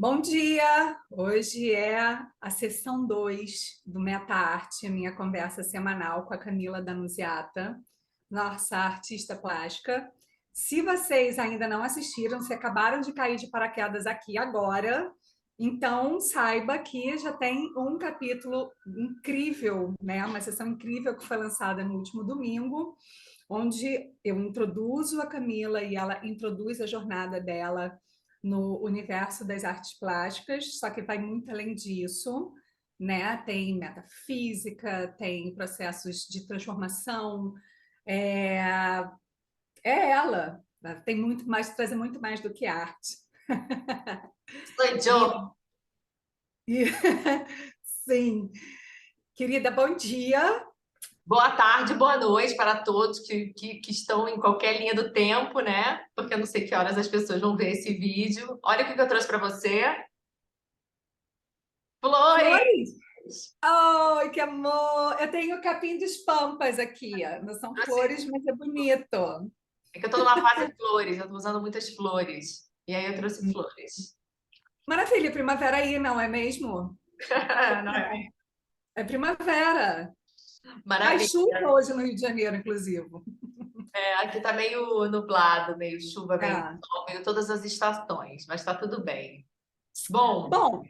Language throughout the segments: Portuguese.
Bom dia! Hoje é a sessão 2 do Meta Arte, a minha conversa semanal com a Camila Danuziata, nossa artista plástica. Se vocês ainda não assistiram, se acabaram de cair de paraquedas aqui agora, então saiba que já tem um capítulo incrível, né? Uma sessão incrível que foi lançada no último domingo, onde eu introduzo a Camila e ela introduz a jornada dela no universo das artes plásticas, só que vai muito além disso, né? Tem metafísica, tem processos de transformação, é, é ela, né? Tem muito mais, trazer muito mais do que arte. Sou E, Joe. e sim, querida, bom dia. Boa tarde, boa noite para todos que estão em qualquer linha do tempo, né? Porque eu não sei que horas as pessoas vão ver esse vídeo. Olha o que eu trouxe para você. Flores! Flores? Ai, que amor! Eu tenho capim dos pampas aqui. Ó. Não são Trouxe... flores, mas é bonito. É que eu tô numa fase de flores, eu tô usando muitas flores. E aí eu trouxe flores. Maravilha, primavera aí, não é mesmo? Não é? É primavera. Faz chuva Maravilha. hoje no Rio de Janeiro, inclusive. É, aqui tá meio nublado, meio chuva, meio É. sol, meio todas as estações, mas tá tudo bem. Bom, Bom,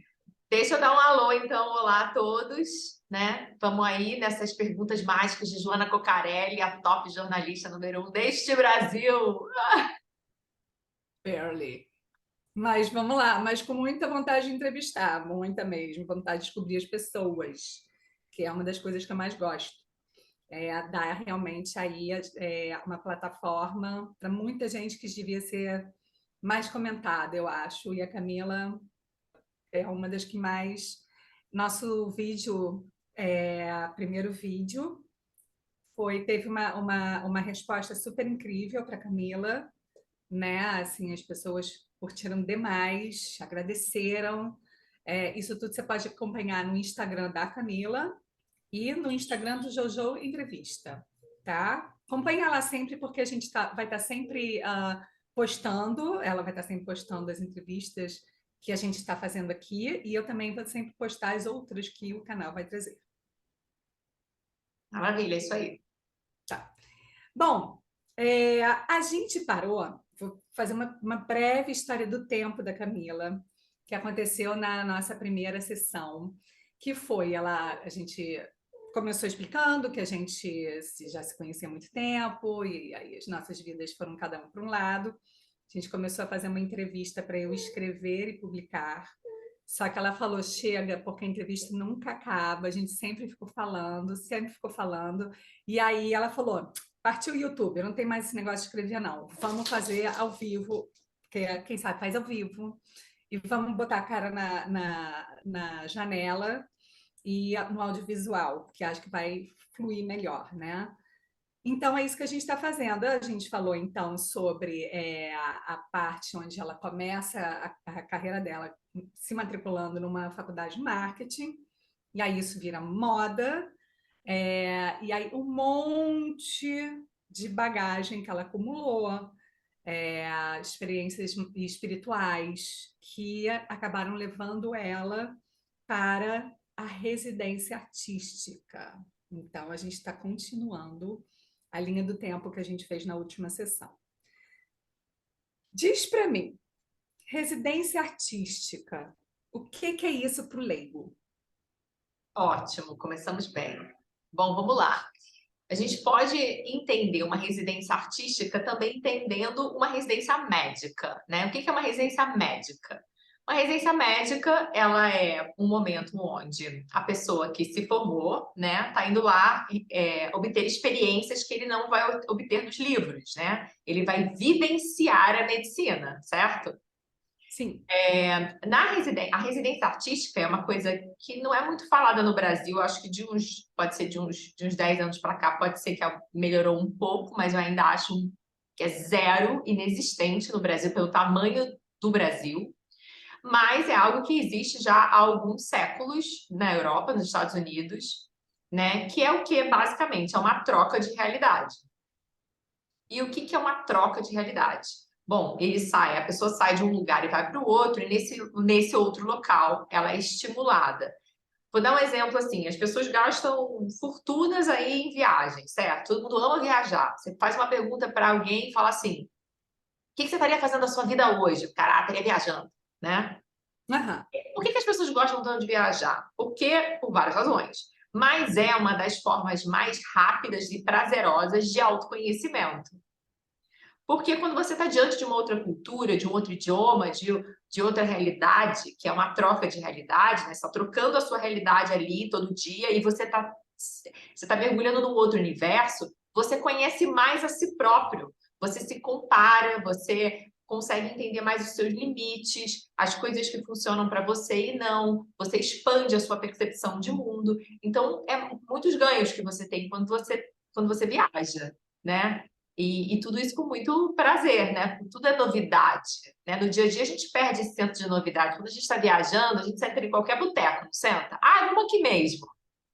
deixa eu dar um alô, então. Olá a todos, né? Vamos aí nessas perguntas mágicas de Joana Cocarelli, a top jornalista número 1 deste Brasil. barely. Mas vamos lá, mas com muita vontade de entrevistar, muita mesmo, vontade de descobrir as pessoas, que é uma das coisas que eu mais gosto. É dar realmente aí uma plataforma para muita gente que devia ser mais comentada, eu acho. E a Camila é uma das que mais. Nosso vídeo, primeiro vídeo, teve uma resposta super incrível para Camila, né? Assim, as pessoas curtiram demais, agradeceram. Isso tudo você pode acompanhar no Instagram da Camila e no Instagram do Jojo Entrevista, tá? Acompanha lá sempre, porque a gente vai estar sempre postando, ela vai estar sempre postando as entrevistas que a gente está fazendo aqui, e eu também vou sempre postar as outras que o canal vai trazer. Maravilha, é isso aí. Bom, a gente parou, vou fazer uma breve história do tempo da Camila, que aconteceu na nossa primeira sessão, que foi a gente começou explicando que a gente já se conhecia há muito tempo, e aí as nossas vidas foram cada um para um lado. A gente começou a fazer uma entrevista para eu escrever e publicar. Só que ela falou: chega, porque a entrevista nunca acaba, a gente sempre ficou falando, sempre ficou falando. E aí ela falou: partiu o YouTube, não tem mais esse negócio de escrever, não. Vamos fazer ao vivo, que quem sabe faz ao vivo, e vamos botar a cara na janela e no audiovisual, que acho que vai fluir melhor, né? Então, é isso que a gente está fazendo. A gente falou, então, sobre a parte onde ela começa a carreira dela se matriculando numa faculdade de marketing, e aí isso vira moda, e aí um monte de bagagem que ela acumulou, experiências espirituais que acabaram levando ela para a residência artística. Então, a gente está continuando a linha do tempo que a gente fez na última sessão. Diz para mim, residência artística, o que é isso para o leigo? Ótimo, começamos bem. Bom, vamos lá. A gente pode entender uma residência artística também entendendo uma residência médica, né? O que é uma residência médica? Uma residência médica, ela é um momento onde a pessoa que se formou, né, tá indo lá obter experiências que ele não vai obter nos livros, né? Ele vai vivenciar a medicina, certo? Sim, A residência artística é uma coisa que não é muito falada no Brasil. Acho que pode ser de uns 10 anos para cá, pode ser que melhorou um pouco, mas eu ainda acho que é zero, inexistente no Brasil, pelo tamanho do Brasil. Mas é algo que existe já há alguns séculos na Europa, nos Estados Unidos, né? Que é o que, basicamente, é uma troca de realidade. E o que é uma troca de realidade? Bom, a pessoa sai de um lugar e vai para o outro, e nesse outro local ela é estimulada. Vou dar um exemplo assim, as pessoas gastam fortunas aí em viagens, certo? Todo mundo ama viajar. Você faz uma pergunta para alguém e fala assim, o que você estaria fazendo da sua vida hoje? O cara, estaria viajando, né? Aham. Por que as pessoas gostam tanto de viajar? Porque, por várias razões. Mas é uma das formas mais rápidas e prazerosas de autoconhecimento. Porque quando você está diante de uma outra cultura, de um outro idioma, de outra realidade, que é uma troca de realidade, né? Você está trocando a sua realidade ali todo dia e você tá mergulhando num outro universo, você conhece mais a si próprio, você se compara, você consegue entender mais os seus limites, as coisas que funcionam para você e não, você expande a sua percepção de mundo. Então, é muitos ganhos que você tem quando você viaja, né? E tudo isso com muito prazer, né? Tudo é novidade, né? No dia a dia a gente perde esse senso de novidade. Quando a gente está viajando, a gente senta em qualquer boteco, não senta? Ah, vamos aqui mesmo.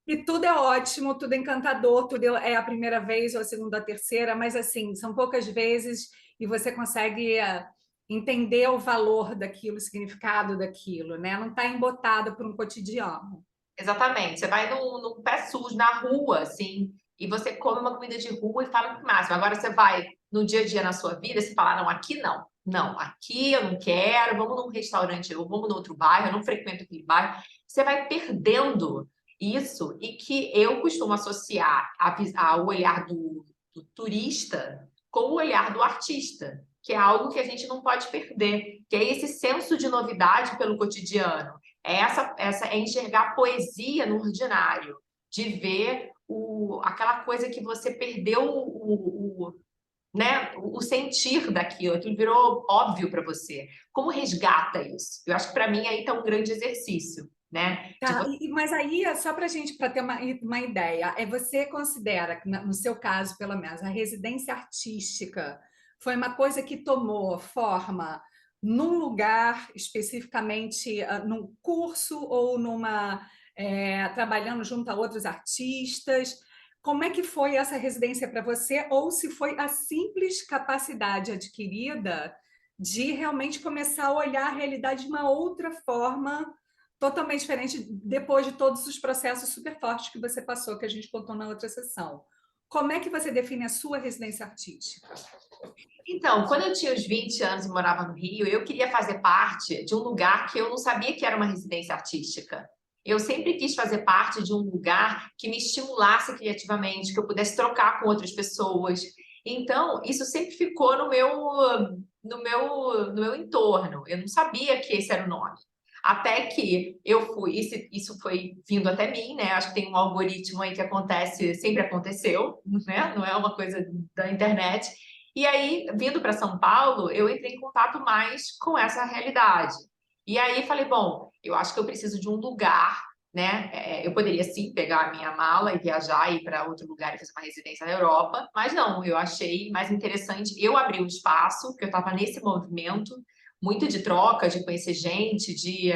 E tudo é ótimo, tudo é encantador, tudo é a primeira vez ou a segunda, a terceira, mas assim, são poucas vezes e você consegue entender o valor daquilo, o significado daquilo, né? Não está embotado por um cotidiano. Exatamente. Você vai num pé sujo, na rua, assim, e você come uma comida de rua e fala que máximo. Agora você vai no dia a dia na sua vida, você fala, não, aqui não. Não, aqui eu não quero, vamos num restaurante, ou vamos no outro bairro, eu não frequento aquele bairro. Você vai perdendo isso e que eu costumo associar ao olhar do turista com o olhar do artista, que é algo que a gente não pode perder, que é esse senso de novidade pelo cotidiano. É enxergar poesia no ordinário, de ver aquela coisa que você perdeu né, o sentir daquilo, aquilo virou óbvio para você. Como resgata isso? Eu acho que para mim aí está um grande exercício, né? Tá, mas aí, só para a gente, para ter uma ideia, você considera, que no seu caso, pelo menos, a residência artística foi uma coisa que tomou forma num lugar, especificamente num curso ou trabalhando junto a outros artistas? Como é que foi essa residência para você? Ou se foi a simples capacidade adquirida de realmente começar a olhar a realidade de uma outra forma, totalmente diferente depois de todos os processos super fortes que você passou, que a gente contou na outra sessão. Como é que você define a sua residência artística? Então, quando eu tinha os 20 anos e morava no Rio, eu queria fazer parte de um lugar que eu não sabia que era uma residência artística. Eu sempre quis fazer parte de um lugar que me estimulasse criativamente, que eu pudesse trocar com outras pessoas. Então, isso sempre ficou no meu entorno. Eu não sabia que esse era o nome. Até que eu fui, isso foi vindo até mim, né? Acho que tem um algoritmo aí que acontece, sempre aconteceu, né? Não é uma coisa da internet. E aí, vindo para São Paulo, eu entrei em contato mais com essa realidade. E aí falei, bom, eu acho que eu preciso de um lugar, né? Eu poderia sim pegar a minha mala e viajar e ir para outro lugar e fazer uma residência na Europa, mas não, eu achei mais interessante. Eu abri um espaço, porque eu estava nesse movimento muito de troca, de conhecer gente, de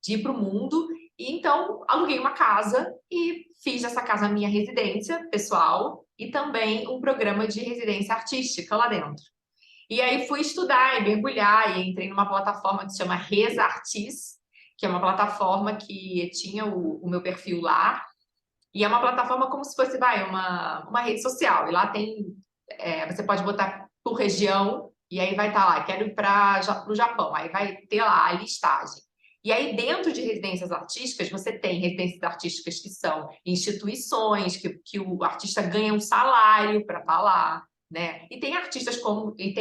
ir para o mundo. E então aluguei uma casa e fiz dessa casa a minha residência pessoal e também um programa de residência artística lá dentro. E aí fui estudar e mergulhar e entrei numa plataforma que se chama Resartis, que é uma plataforma que tinha o meu perfil lá. E é uma plataforma como se fosse, uma rede social. E lá tem, você pode botar por região, e aí vai estar lá, quero ir para o Japão. Aí vai ter lá a listagem. E aí, dentro de residências artísticas, você tem residências artísticas que são instituições, que o artista ganha um salário para estar lá, né? E tem artistas e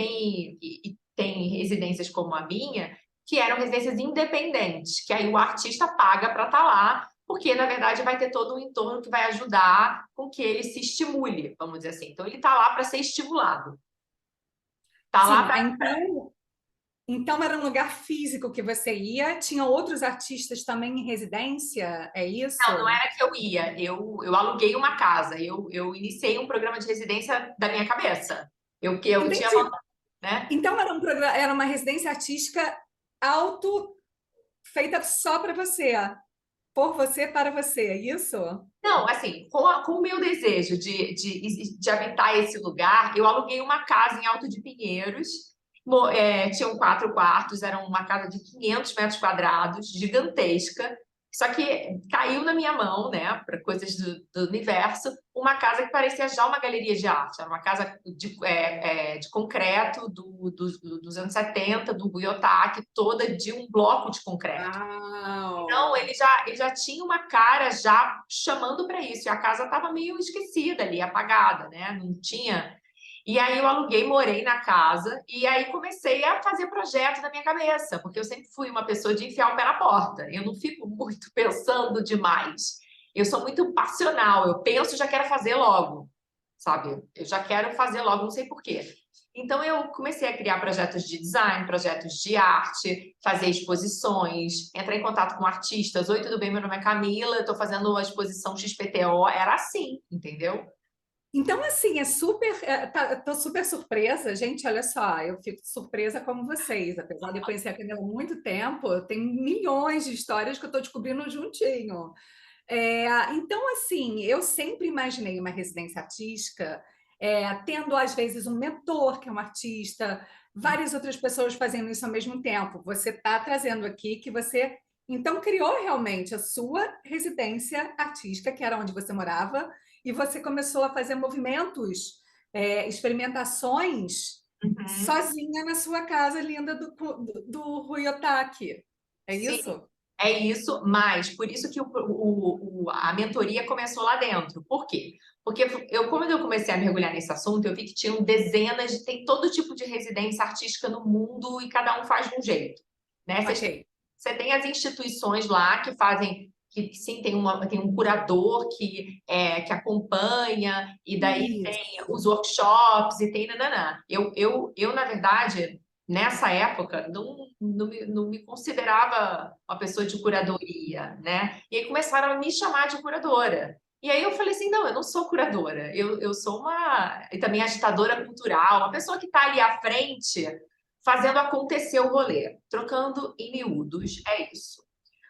tem residências como a minha, que eram residências independentes, que aí o artista paga para estar lá, porque na verdade vai ter todo um entorno que vai ajudar com que ele se estimule, vamos dizer assim. Então ele está lá para ser estimulado. Está lá Sim, para. então era um lugar físico que você ia, tinha outros artistas também em residência, é isso? Não, não era que eu ia, eu aluguei uma casa, eu iniciei um programa de residência da minha cabeça. Eu tinha, Entendi. né? Então era uma residência artística auto feita só para você, por você, para você, é isso? Não, assim, com o meu desejo de habitar esse lugar, eu aluguei uma casa em Alto de Pinheiros Tinham 4 quartos, era uma casa de 500 metros quadrados, gigantesca. Só que caiu na minha mão, né, para coisas do universo, uma casa que parecia já uma galeria de arte. Era uma casa de concreto dos anos 70, do Buyotaki, toda de um bloco de concreto. Então, Uau! ele já tinha uma cara já chamando para isso. E a casa estava meio esquecida ali, apagada, né? Não tinha. E aí eu aluguei, morei na casa e aí comecei a fazer projeto na minha cabeça, porque eu sempre fui uma pessoa de enfiar o pé na porta. Eu não fico muito pensando demais. Eu sou muito passional. Eu penso e já quero fazer logo, sabe? Eu já quero fazer logo, não sei por quê. Então eu comecei a criar projetos de design, projetos de arte, fazer exposições, entrar em contato com artistas. Oi, tudo bem? Meu nome é Camila, eu estou fazendo uma exposição XPTO. Era assim, entendeu? Então, assim, tô super surpresa. Gente, olha só, eu fico surpresa como vocês. Apesar de eu conhecer a Camila há muito tempo, tem milhões de histórias que eu estou descobrindo juntinho. Então, assim, eu sempre imaginei uma residência artística, tendo, às vezes, um mentor, que é um artista, várias outras pessoas fazendo isso ao mesmo tempo. Você está trazendo aqui que você, então, criou realmente a sua residência artística, que era onde você morava, e você começou a fazer movimentos, experimentações, Uhum. sozinha na sua casa linda do Rui Otaki. É Sim, isso? é isso, mas por isso que a mentoria começou lá dentro. Por quê? Porque quando eu comecei a mergulhar nesse assunto, eu vi que tinham tem todo tipo de residência artística no mundo e cada um faz de um jeito, né? Ok. Você tem as instituições lá que fazem, que sim, tem um curador que acompanha, e daí tem os Isso. workshops e tem nananã. Na verdade, nessa época, não me considerava uma pessoa de curadoria, né? E aí começaram a me chamar de curadora. E aí eu falei assim, não, eu não sou curadora, eu sou e também agitadora cultural, uma pessoa que está ali à frente fazendo acontecer o rolê, trocando em miúdos, é isso.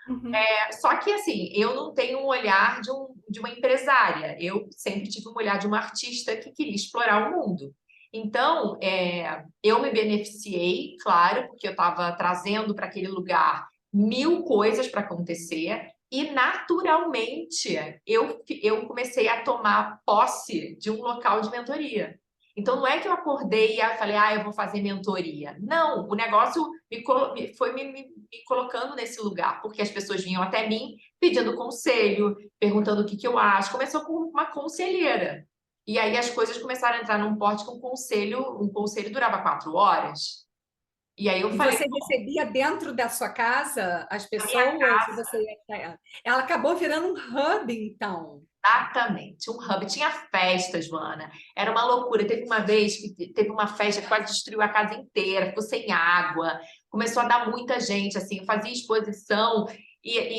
Uhum. Só que, assim, eu não tenho um olhar de uma empresária. Eu sempre tive um olhar de uma artista que queria explorar o mundo. Então, eu me beneficiei, claro, porque eu estava trazendo para aquele lugar mil coisas para acontecer. E, naturalmente, eu comecei a tomar posse de um local de mentoria. Então, não é que eu acordei e falei, eu vou fazer mentoria. Não, o negócio foi me colocando nesse lugar, porque as pessoas vinham até mim pedindo conselho, perguntando o que eu acho. Começou com uma conselheira. E aí as coisas começaram a entrar num porte com um conselho durava 4 horas. E aí eu E falei, você recebia dentro da sua casa as a minha pessoas? E você ela acabou virando um hub, então. exatamente, um hub. Tinha festa, Joana. Era uma loucura. Teve uma vez que teve uma festa que quase destruiu a casa inteira, ficou sem água. Começou a dar muita gente, assim. Eu fazia exposição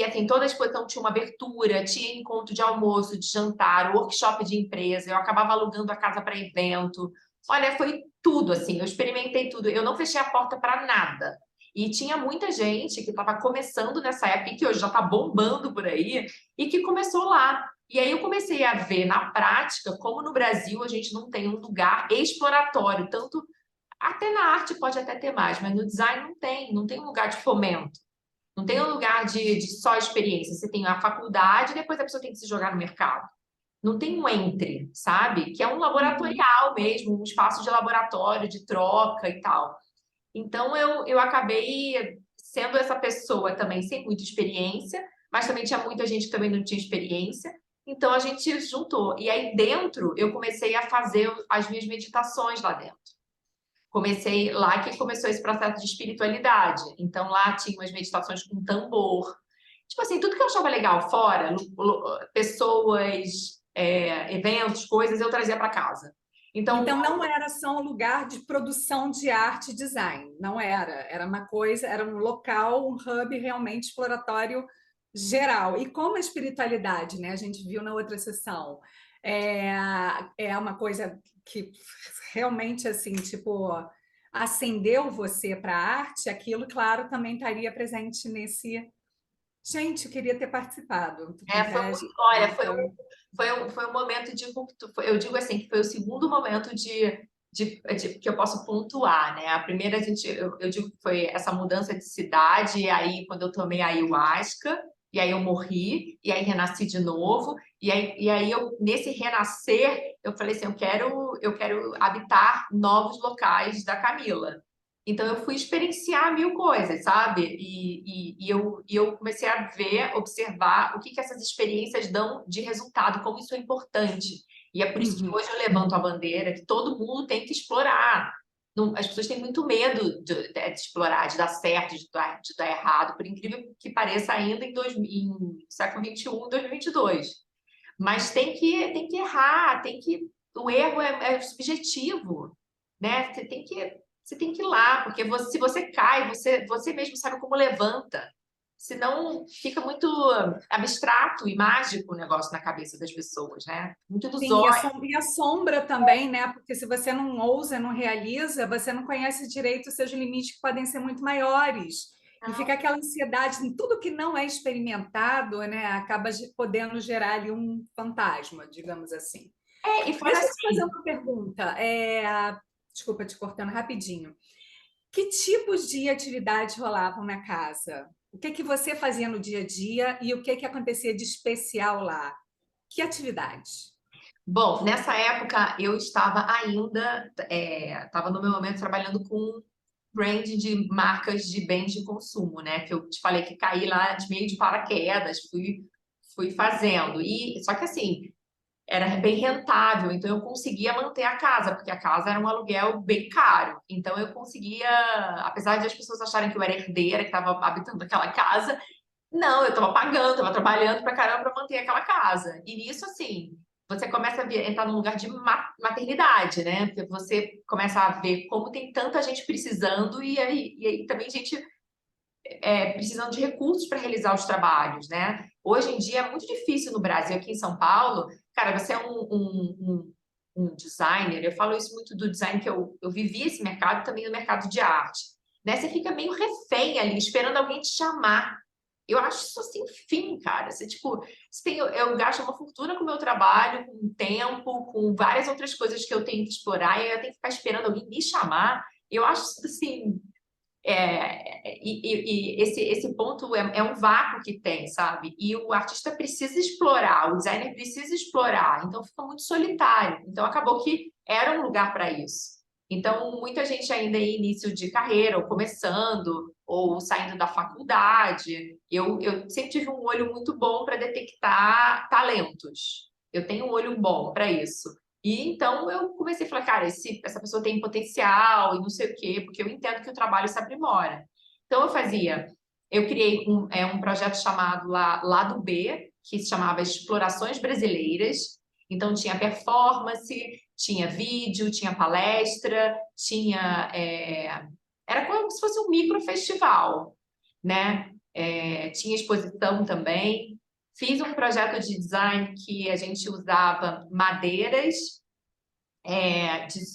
assim, toda a exposição tinha uma abertura, tinha encontro de almoço, de jantar, workshop de empresa. Eu acabava alugando a casa para evento. Olha, foi tudo, assim. Eu experimentei tudo. Eu não fechei a porta para nada. E tinha muita gente que estava começando nessa época, e que hoje já está bombando por aí, e que começou lá. E aí eu comecei a ver na prática como no Brasil a gente não tem um lugar exploratório, tanto até na arte pode até ter mais, mas no design não tem um lugar de fomento, não tem um lugar de só experiência. Você tem a faculdade e depois a pessoa tem que se jogar no mercado. Não tem um entre, sabe? Que é um Uhum. laboratorial mesmo, um espaço de laboratório, de troca e tal. Então eu acabei sendo essa pessoa também sem muita experiência, mas também tinha muita gente que também não tinha experiência. Então a gente juntou. E aí dentro eu comecei a fazer as minhas meditações lá dentro. Comecei lá que começou esse processo de espiritualidade. Então lá tinha umas meditações com tambor. Tipo assim, tudo que eu achava legal fora, pessoas, eventos, coisas, eu trazia para casa. Então, Então não era só um lugar de produção de arte e design, não era. Era uma coisa, era um local, um hub realmente exploratório geral. E como a espiritualidade, né? A gente viu na outra sessão, é, é uma coisa que realmente assim, tipo, acendeu você para a arte, aquilo, claro, também estaria presente nesse. Gente, eu queria ter participado. Estou com foi inveja. muito, olha, foi um momento de ruptura. Eu digo assim, que foi o segundo momento de que eu posso pontuar, né? A primeira, eu digo que foi essa mudança de cidade, e aí quando eu tomei a ayahuasca, e aí eu morri, e aí renasci de novo, e aí eu, nesse renascer, eu falei assim, eu quero habitar novos locais da Camila. Então eu fui experienciar mil coisas, sabe? E eu comecei a ver, observar o que que essas experiências dão de resultado, como isso é importante. E é por isso que Uhum. hoje eu levanto a bandeira que todo mundo tem que explorar. As pessoas têm muito medo de explorar, de dar certo, de dar errado, por incrível que pareça, ainda em século XXI, 2022. Mas tem que errar, o erro é subjetivo, né? Você tem que ir lá, porque se você cai, você mesmo sabe como levanta. Senão fica muito abstrato e mágico o negócio na cabeça das pessoas, né? Muito Sim, ilusório. e a sombra também, né? Porque se você não ousa, não realiza, você não conhece direito os seus limites que podem ser muito maiores. E fica aquela ansiedade em tudo que não é experimentado, né? Acaba podendo gerar ali um fantasma, digamos assim. E fora Deixa eu te fazer assim, uma pergunta. Desculpa te cortando rapidinho. Que tipos de atividades rolavam na casa? O que que você fazia no dia a dia e o que que acontecia de especial lá? Que atividades? bom, nessa época eu estava ainda, estava no meu momento trabalhando com brand de marcas de bens de consumo, né? Que eu te falei que caí lá de meio de paraquedas, fui fazendo. E só que assim, era bem rentável, então eu conseguia manter a casa, porque a casa era um aluguel bem caro. Então eu conseguia, apesar de as pessoas acharem que eu era herdeira, que estava habitando aquela casa, não, eu estava pagando, estava trabalhando pra caramba para manter aquela casa. E nisso, assim, você começa a entrar num lugar de maternidade, né? Porque você começa a ver como tem tanta gente precisando e aí também gente precisando de recursos para realizar os trabalhos, né? Hoje em dia é muito difícil no Brasil, aqui em São Paulo, cara, você é um designer, eu falo isso muito do design, que eu vivi esse mercado também no mercado de arte, né? Você fica meio refém ali, esperando alguém te chamar. Eu acho isso assim, fim, cara. Você, tipo, eu gasto uma fortuna com o meu trabalho, com tempo, com várias outras coisas que eu tenho que explorar, e eu tenho que ficar esperando alguém me chamar. Eu acho isso assim, e esse ponto é um vácuo que tem, sabe? E o artista precisa explorar, o designer precisa explorar, então fica muito solitário. Então acabou que era um lugar para isso. Então, muita gente ainda em início de carreira, ou começando, ou saindo da faculdade. Eu sempre tive um olho muito bom para detectar talentos. Eu tenho um olho bom para isso. E então eu comecei a falar, cara, essa pessoa tem potencial e não sei o quê, porque eu entendo que o trabalho se aprimora. Então eu criei um projeto chamado Lado B, que se chamava Explorações Brasileiras. Então tinha performance, tinha vídeo, tinha palestra, era como se fosse um micro festival, né? Tinha exposição também. Fiz um projeto de design que a gente usava madeiras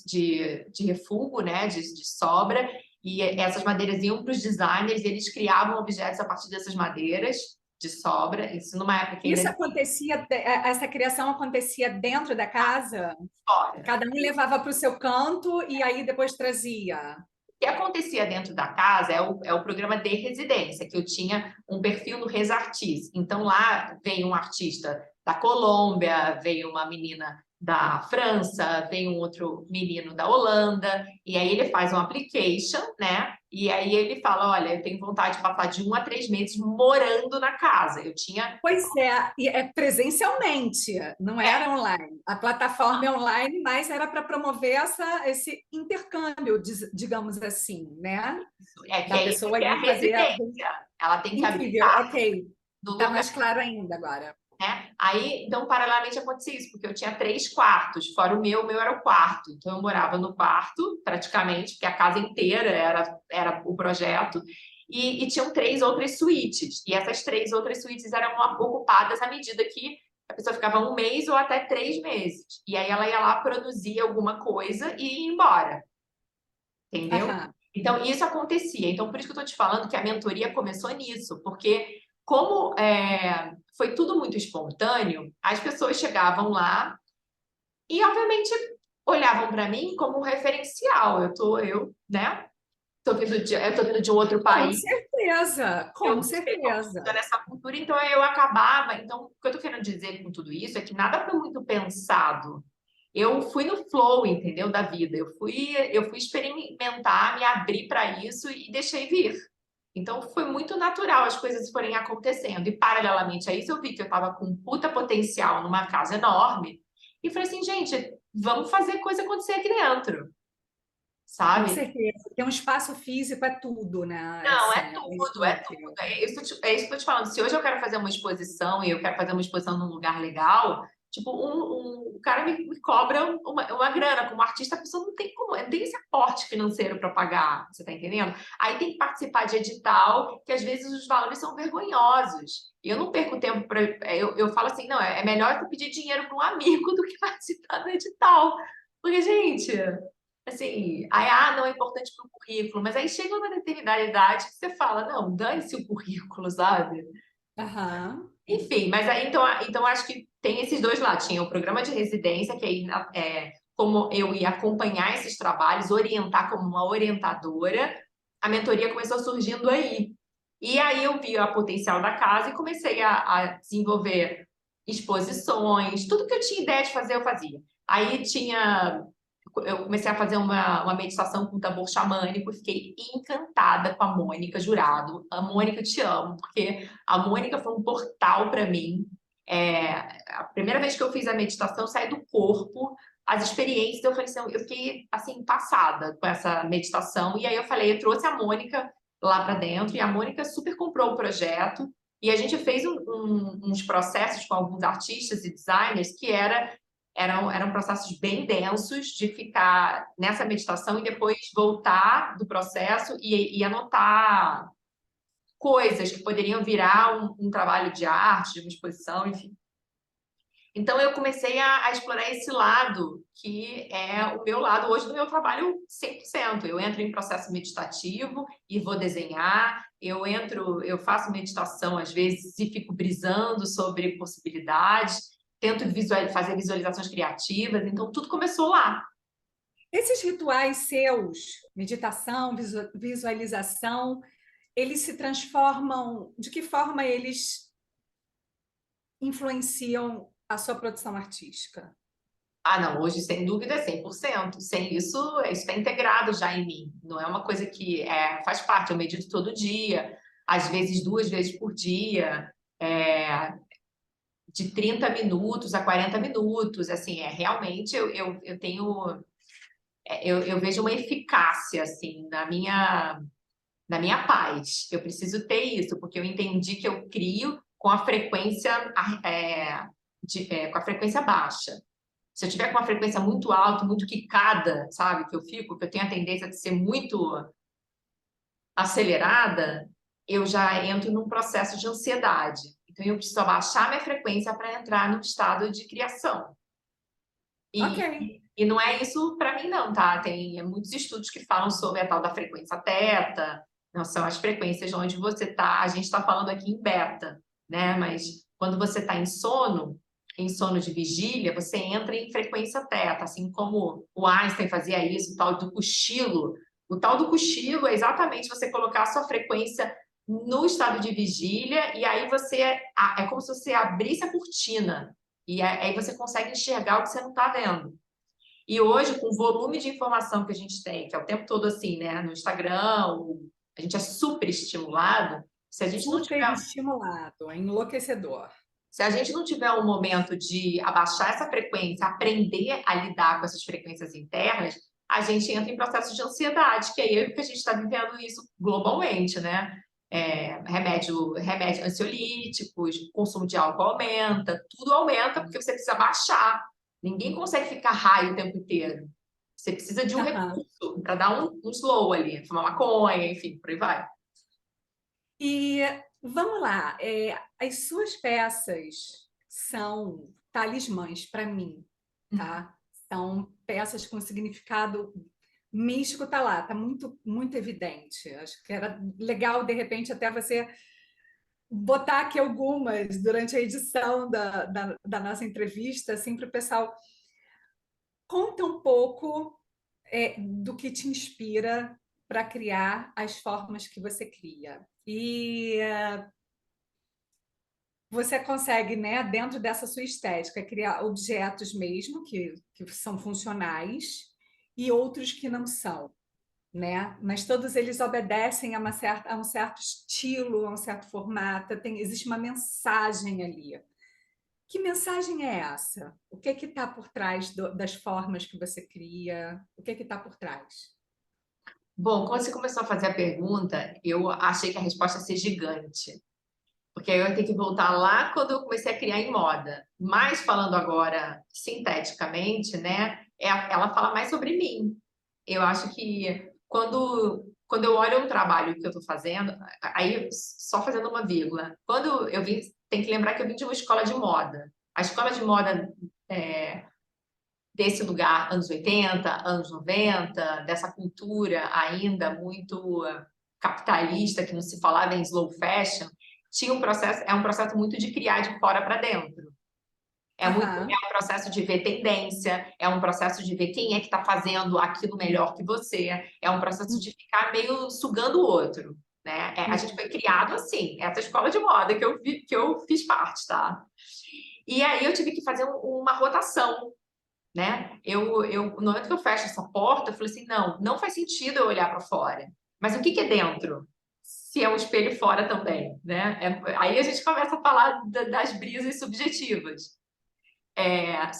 de refúgio, né, de sobra, e essas madeiras iam para os designers e eles criavam objetos a partir dessas madeiras de sobra. Isso numa época que Isso ainda acontecia, essa criação acontecia dentro da casa? fora. Cada um levava para o seu canto e aí depois trazia. O que acontecia dentro da casa é o programa de residência, que eu tinha um perfil no Resartis. Então, lá veio um artista da Colômbia, veio uma menina da França, veio um outro menino da Holanda, e aí ele faz um application, né? E aí ele fala, olha, eu tenho vontade de passar de 1 a 3 meses morando na casa. Eu tinha Pois é, e é presencialmente, não era online. A plataforma é online, mas era para promover esse intercâmbio, digamos assim, né? que Da é isso pessoa que é a ali fazer. residência. Ela tem que Incrível, habitar ok. no Está lugar. mais claro ainda agora. Né? Aí, então, paralelamente acontecia isso, porque eu tinha 3 quartos, fora o meu era o quarto. Então, eu morava no quarto, praticamente, porque a casa inteira era o projeto, e tinham 3 outras suítes. E essas 3 outras suítes eram ocupadas à medida que a pessoa ficava 1 mês ou até 3 meses. E aí ela ia lá produzir alguma coisa e ia embora, entendeu? Aham. Então, isso acontecia. Então, por isso que eu estou te falando que a mentoria começou nisso, porque como foi tudo muito espontâneo, as pessoas chegavam lá e, obviamente, olhavam para mim como um referencial. Né? Eu tô vindo de um outro Com país, certeza, eu com não sei como funciona certeza. essa cultura, então eu acabava. Então, o que eu tô querendo dizer com tudo isso é que nada foi muito pensado. Eu fui no flow, entendeu? Da vida. Eu fui experimentar, me abrir para isso e deixei vir. Então foi muito natural as coisas forem acontecendo. E paralelamente a isso, eu vi que eu estava com um puta potencial numa casa enorme. E falei assim, gente, vamos fazer coisa acontecer aqui dentro, Com sabe? certeza. Ter um espaço físico é tudo, né? Não, é Assim, é tudo, é tudo. incrível. É isso que eu tô te falando. Se hoje eu quero fazer uma exposição e eu quero fazer uma exposição num lugar legal, tipo, o cara me cobra uma grana. Como artista, a pessoa não tem como, não tem esse aporte financeiro para pagar, você tá entendendo? Aí tem que participar de edital, que às vezes os valores são vergonhosos. E eu não perco tempo para. Eu falo assim, não, é melhor eu pedir dinheiro para um amigo do que participar do edital. Porque, gente. Assim, aí, não é importante para o currículo, mas aí chega uma determinada idade que você fala, não, dane-se o currículo, sabe? Aham. Enfim, mas aí então acho que tem esses dois lados. Tinha o programa de residência, que aí como eu ia acompanhar esses trabalhos, orientar como uma orientadora, a mentoria começou surgindo aí. E aí eu vi a potencial da casa e comecei a desenvolver exposições, tudo que eu tinha ideia de fazer, eu fazia. Aí eu comecei a fazer uma meditação com tambor xamânico e fiquei encantada com a Mônica Jurado. A Mônica, eu te amo, porque a Mônica foi um portal para mim. A primeira vez que eu fiz a meditação, eu saí do corpo, as experiências, eu falei assim, eu fiquei assim, passada com essa meditação. E aí eu falei, eu trouxe a Mônica lá para dentro, e a Mônica super comprou o projeto. E a gente fez uns processos com alguns artistas e designers que eram processos bem densos de ficar nessa meditação e depois voltar do processo e anotar coisas que poderiam virar um trabalho de arte, de uma exposição, enfim. Então eu comecei a explorar esse lado, que é o meu lado hoje do meu trabalho 100%. Eu entro em processo meditativo e vou desenhar, eu faço meditação às vezes e fico brisando sobre possibilidades, tento fazer visualizações criativas, então tudo começou lá. Esses rituais seus, meditação, visualização, eles se transformam, de que forma eles influenciam a sua produção artística? Não, hoje sem dúvida é 100%. Sem isso, isso está integrado já em mim. Não é uma coisa que faz parte, eu medito todo dia, às vezes 2 vezes por dia, é, de 30 minutos a 40 minutos. Assim, realmente eu tenho, eu vejo uma eficácia assim na minha paz. Eu preciso ter isso, porque eu entendi que eu crio com a frequência, com a frequência baixa. Se eu tiver com uma frequência muito alta, muito quicada, sabe, que eu tenho a tendência de ser muito acelerada, eu já entro num processo de ansiedade. Então, eu preciso abaixar minha frequência para entrar no estado de criação. Ok. E não é isso para mim, não, tá? Tem muitos estudos que falam sobre a tal da frequência teta, não são as frequências onde você tá. A gente está falando aqui em beta, né? Mas quando você está em sono de vigília, você entra em frequência teta, assim como o Einstein fazia isso, o tal do cochilo. O tal do cochilo é exatamente você colocar a sua frequência no estado de vigília, e aí é como se você abrisse a cortina. E aí você consegue enxergar o que você não está vendo. E hoje, com o volume de informação que a gente tem, que é o tempo todo assim, né? No Instagram, a gente é super estimulado. Se a gente não Super tiver, estimulado, é enlouquecedor. se a gente não tiver um momento de abaixar essa frequência, aprender a lidar com essas frequências internas, a gente entra em processo de ansiedade, que aí é o que a gente está vivendo isso globalmente, né? Remédio ansiolíticos, consumo de álcool aumenta, tudo aumenta porque você precisa baixar. Ninguém consegue ficar high o tempo inteiro. Você precisa de um Aham. recurso para dar um slow ali, fumar maconha, enfim, por aí vai. E vamos lá, as suas peças são talismãs para mim, tá? São peças com significado místico, tá lá, tá muito, muito evidente. Acho que era legal, de repente, até você botar aqui algumas durante a edição da nossa entrevista, assim, para o pessoal Conta um pouco do que te inspira para criar as formas que você cria. E você consegue, né, dentro dessa sua estética, criar objetos mesmo que são funcionais e outros que não são, né? Mas todos eles obedecem a um certo estilo, a um certo formato, existe uma mensagem ali. Que mensagem é essa? O que está por trás das formas que você cria? O que está por trás? Bom, quando você começou a fazer a pergunta, eu achei que a resposta ia ser gigante. Porque aí eu ia ter que voltar lá quando eu comecei a criar em moda. Mas falando agora sinteticamente, né? Ela fala mais sobre mim. Eu acho que quando eu olho um trabalho que eu estou fazendo, aí só fazendo uma vírgula. Quando eu vim, tem que lembrar que eu vim de uma escola de moda. A escola de moda desse lugar, anos 80, anos 90, dessa cultura ainda muito capitalista, que não se falava em slow fashion, tinha um processo, é um processo muito de criar de fora para dentro. Aham. É um processo de ver tendência, é um processo de ver quem é que está fazendo aquilo melhor que você, é um processo de ficar meio sugando o outro, né? A gente foi criado assim, essa escola de moda que eu fiz parte, tá? E aí eu tive que fazer uma rotação, né? No momento que eu fecho essa porta, eu falei assim, não faz sentido eu olhar para fora. Mas o que é dentro? Se é um espelho fora também, né? Aí a gente começa a falar das brisas subjetivas.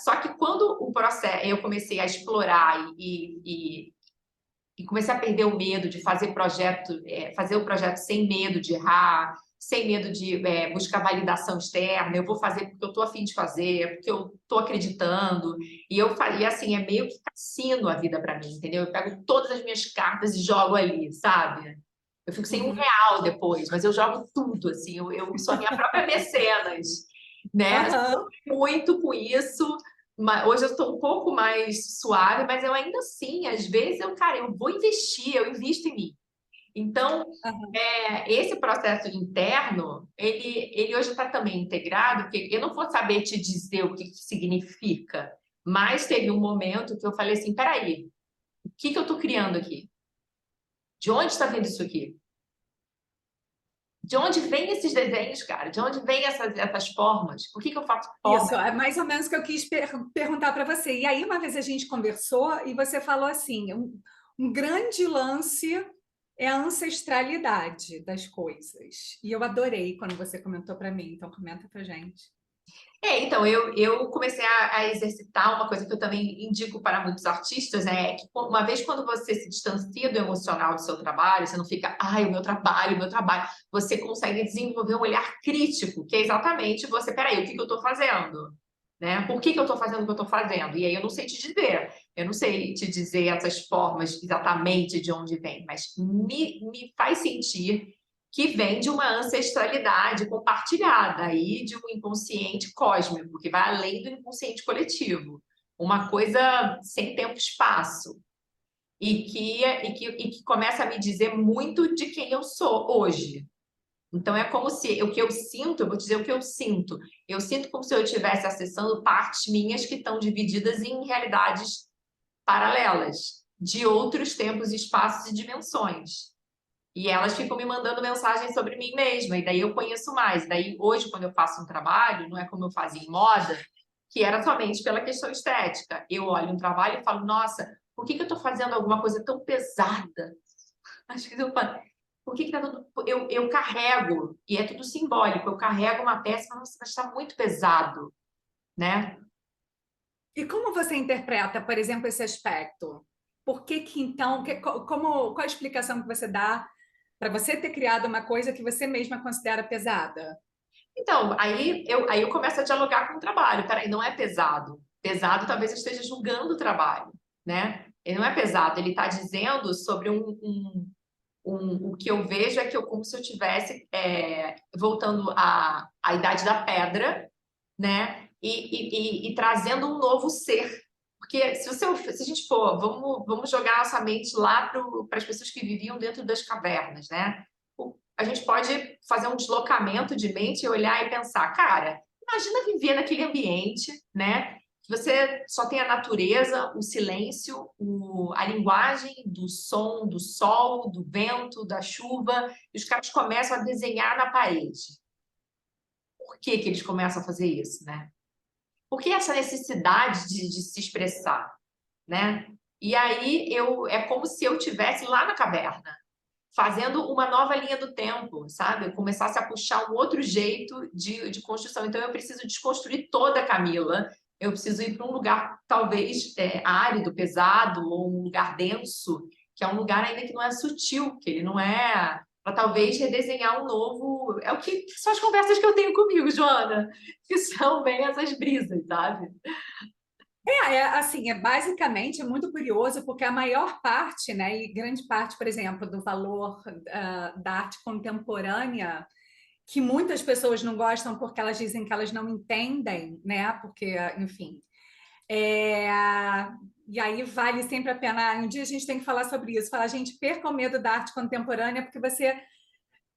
Só que quando o processo, eu comecei a explorar e comecei a perder o medo de fazer o projeto sem medo de errar, sem medo de buscar validação externa. Eu vou fazer porque eu estou a fim de fazer, porque eu estou acreditando. E assim, é meio que cassino a vida para mim, entendeu? Eu pego todas as minhas cartas e jogo ali, sabe? Eu fico sem Uhum. R$ 1 depois, mas eu jogo tudo, assim. Eu sou a minha própria mecenas, né? Aham. Muito com isso. Hoje eu estou um pouco mais suave, mas eu ainda assim, às vezes, cara, eu vou investir, eu invisto em mim. Então, Aham. esse processo interno, ele hoje está também integrado, porque eu não vou saber te dizer o que significa, mas teve um momento que eu falei assim, peraí, o que eu estou criando aqui? De onde está vindo isso aqui? De onde vem esses desenhos, cara? De onde vem essas formas? Por que eu faço Isso, forma? é mais ou menos o que eu quis perguntar para você. E aí, uma vez a gente conversou e você falou assim: um grande lance é a ancestralidade das coisas. E eu adorei quando você comentou para mim, então comenta para gente. Então, eu comecei a exercitar uma coisa que eu também indico para muitos artistas, né? É que uma vez quando você se distancia do emocional do seu trabalho, você não fica, ai, o meu trabalho, você consegue desenvolver um olhar crítico, que é exatamente você, peraí, o que eu estou fazendo? Né? Por que eu estou fazendo o que eu estou fazendo? E aí eu não sei te dizer, eu não sei te dizer essas formas exatamente de onde vem, mas me faz sentir que vem de uma ancestralidade compartilhada aí de um inconsciente cósmico, que vai além do inconsciente coletivo. Uma coisa sem tempo e espaço. E que começa a me dizer muito de quem eu sou hoje. Então é como se o que eu sinto, eu vou dizer o que eu sinto. Eu sinto como se eu estivesse acessando partes minhas que estão divididas em realidades paralelas, de outros tempos, espaços e dimensões. E elas ficam me mandando mensagens sobre mim mesma, e daí eu conheço mais. Daí, hoje, quando eu faço um trabalho, não é como eu fazia em moda, que era somente pela questão estética. Eu olho um trabalho e falo, nossa, por que eu estou fazendo alguma coisa tão pesada? Acho que eu falo, por que tá tudo. Eu carrego, e é tudo simbólico, eu carrego uma peça, mas está muito pesado, né? E como você interpreta, por exemplo, esse aspecto? Por que que então, qual a explicação que você dá para você ter criado uma coisa que você mesma considera pesada? Então, aí eu começo a dialogar com o trabalho. Peraí, não é pesado. Pesado talvez eu esteja julgando o trabalho, né? Ele não é pesado, ele está dizendo sobre o que eu vejo é que eu como se eu tivesse voltando à idade da pedra, né? E trazendo um novo ser. Porque se a gente for, vamos jogar nossa mente lá para as pessoas que viviam dentro das cavernas, né? A gente pode fazer um deslocamento de mente e olhar e pensar, cara, imagina viver naquele ambiente, né? que você só tem a natureza, o silêncio, a linguagem do som, do sol, do vento, da chuva, e os caras começam a desenhar na parede. Por que que eles começam a fazer isso, né? Por que essa necessidade de se expressar, né? E aí é como se eu tivesse lá na caverna, fazendo uma nova linha do tempo, sabe? Eu começasse a puxar um outro jeito de construção. Então, eu preciso desconstruir toda a Camila. Eu preciso ir para um lugar, talvez, árido, pesado, ou um lugar denso, que é um lugar ainda que não é sutil, que ele não é... Para talvez redesenhar um novo... É o que são as conversas que eu tenho comigo, Joana, que são bem essas brisas, sabe? Assim, basicamente é muito curioso, porque a maior parte, né, e grande parte, por exemplo, do valor da arte contemporânea, que muitas pessoas não gostam porque elas dizem que elas não entendem, né? Porque, enfim. É, e aí vale sempre a pena. Um dia a gente tem que falar sobre isso. Falar, gente, perca o medo da arte contemporânea, porque você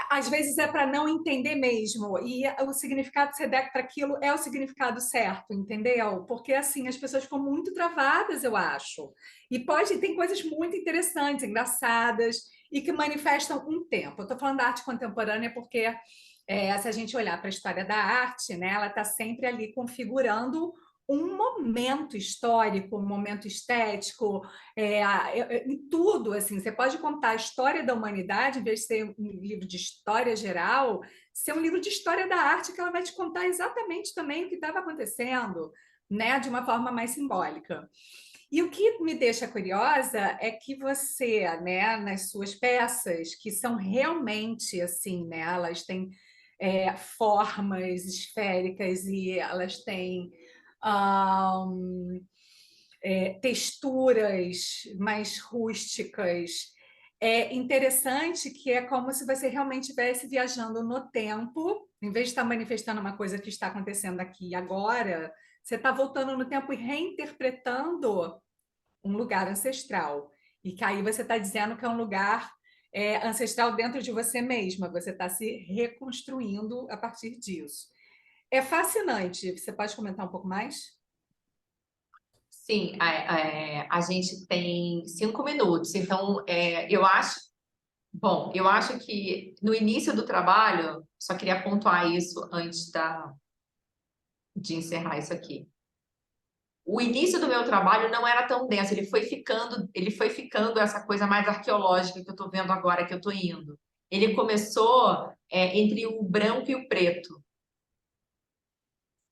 às vezes é para não entender mesmo, e o significado que você der para aquilo é o significado certo, entendeu? Porque assim as pessoas ficam muito travadas, eu acho. E tem coisas muito interessantes, engraçadas e que manifestam um tempo. Eu estou falando da arte contemporânea porque se a gente olhar para a história da arte, né, ela está sempre ali configurando um momento histórico, um momento estético, em tudo, assim, você pode contar a história da humanidade, em vez de ser um livro de história geral, ser um livro de história da arte, que ela vai te contar exatamente também o que estava acontecendo, né, de uma forma mais simbólica. E o que me deixa curiosa é que você, né, nas suas peças, que são realmente assim, né, elas têm formas esféricas e elas têm um, texturas mais rústicas. É interessante que é como se você realmente estivesse viajando no tempo, em vez de estar manifestando uma coisa que está acontecendo aqui agora, você está voltando no tempo e reinterpretando um lugar ancestral. E que aí você está dizendo que é um lugar ancestral dentro de você mesma, você está se reconstruindo a partir disso. É fascinante. Você pode comentar um pouco mais? Sim, a gente tem 5 minutos, então eu acho, bom, eu acho que no início do trabalho, só queria pontuar isso antes de encerrar isso aqui. O início do meu trabalho não era tão denso, ele foi ficando essa coisa mais arqueológica que eu estou vendo agora que eu estou indo. Ele começou entre o branco e o preto.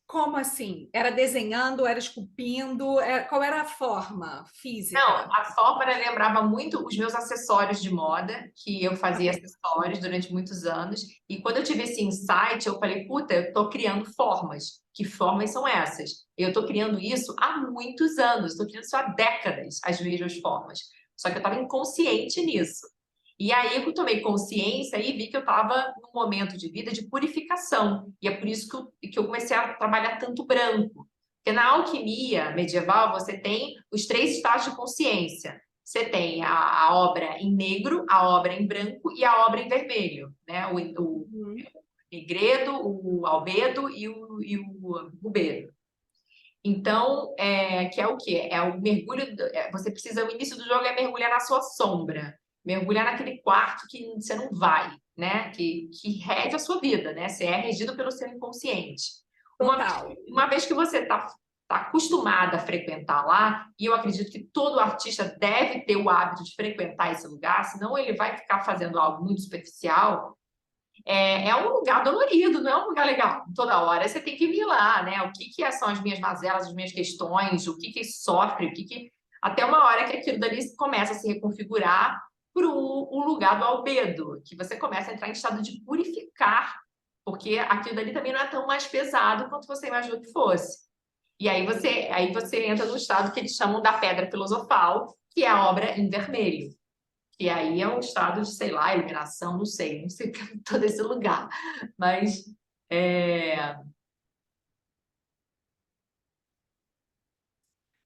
Como assim? Era desenhando, era esculpindo? Qual era a forma Não, física? a forma lembrava muito os meus acessórios de moda, que eu fazia Ok. acessórios durante muitos anos. E quando eu tive esse insight, eu falei, puta, eu tô criando formas. Que formas são essas? Eu tô criando isso há muitos anos, estou criando isso há décadas, as mesmas formas. Só que eu estava inconsciente nisso. E aí eu tomei consciência e vi que eu estava num momento de vida de purificação. E é por isso que eu comecei a trabalhar tanto branco. Porque na alquimia medieval você tem os 3 estados de consciência. Você tem a obra em negro, a obra em branco e a obra em vermelho, né? O Uhum. negredo, o albedo e o rubedo. Então, que é o quê? É o mergulho. Você precisa, o início do jogo é mergulhar na sua sombra, mergulhar naquele quarto que você não vai, né? Que rege a sua vida, né? Você é regido pelo seu inconsciente. Uma vez, Total. uma vez que você está acostumada a frequentar lá, e eu acredito que todo artista deve ter o hábito de frequentar esse lugar, senão ele vai ficar fazendo algo muito superficial. É um lugar dolorido, não é um lugar legal. Toda hora você tem que vir lá, né? O que são as minhas mazelas, as minhas questões, o que sofre, Até uma hora que aquilo dali começa a se reconfigurar para o lugar do albedo, que você começa a entrar em estado de purificar, porque aquilo dali também não é tão mais pesado quanto você imaginou que fosse. E aí você entra no estado que eles chamam da pedra filosofal, que é a obra em vermelho. E aí é um estado de, sei lá, iluminação, não sei todo esse lugar. Mas é,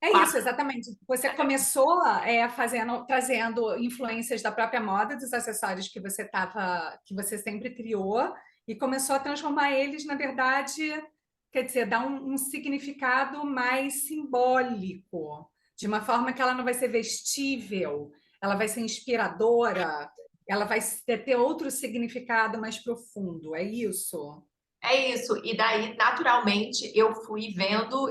É isso, exatamente. Você começou trazendo influências da própria moda, dos acessórios que você sempre criou, e começou a transformar eles, na verdade, quer dizer, dar um significado mais simbólico, de uma forma que ela não vai ser vestível, ela vai ser inspiradora, ela vai ter outro significado mais profundo, é isso? É isso, e daí, naturalmente, eu fui vendo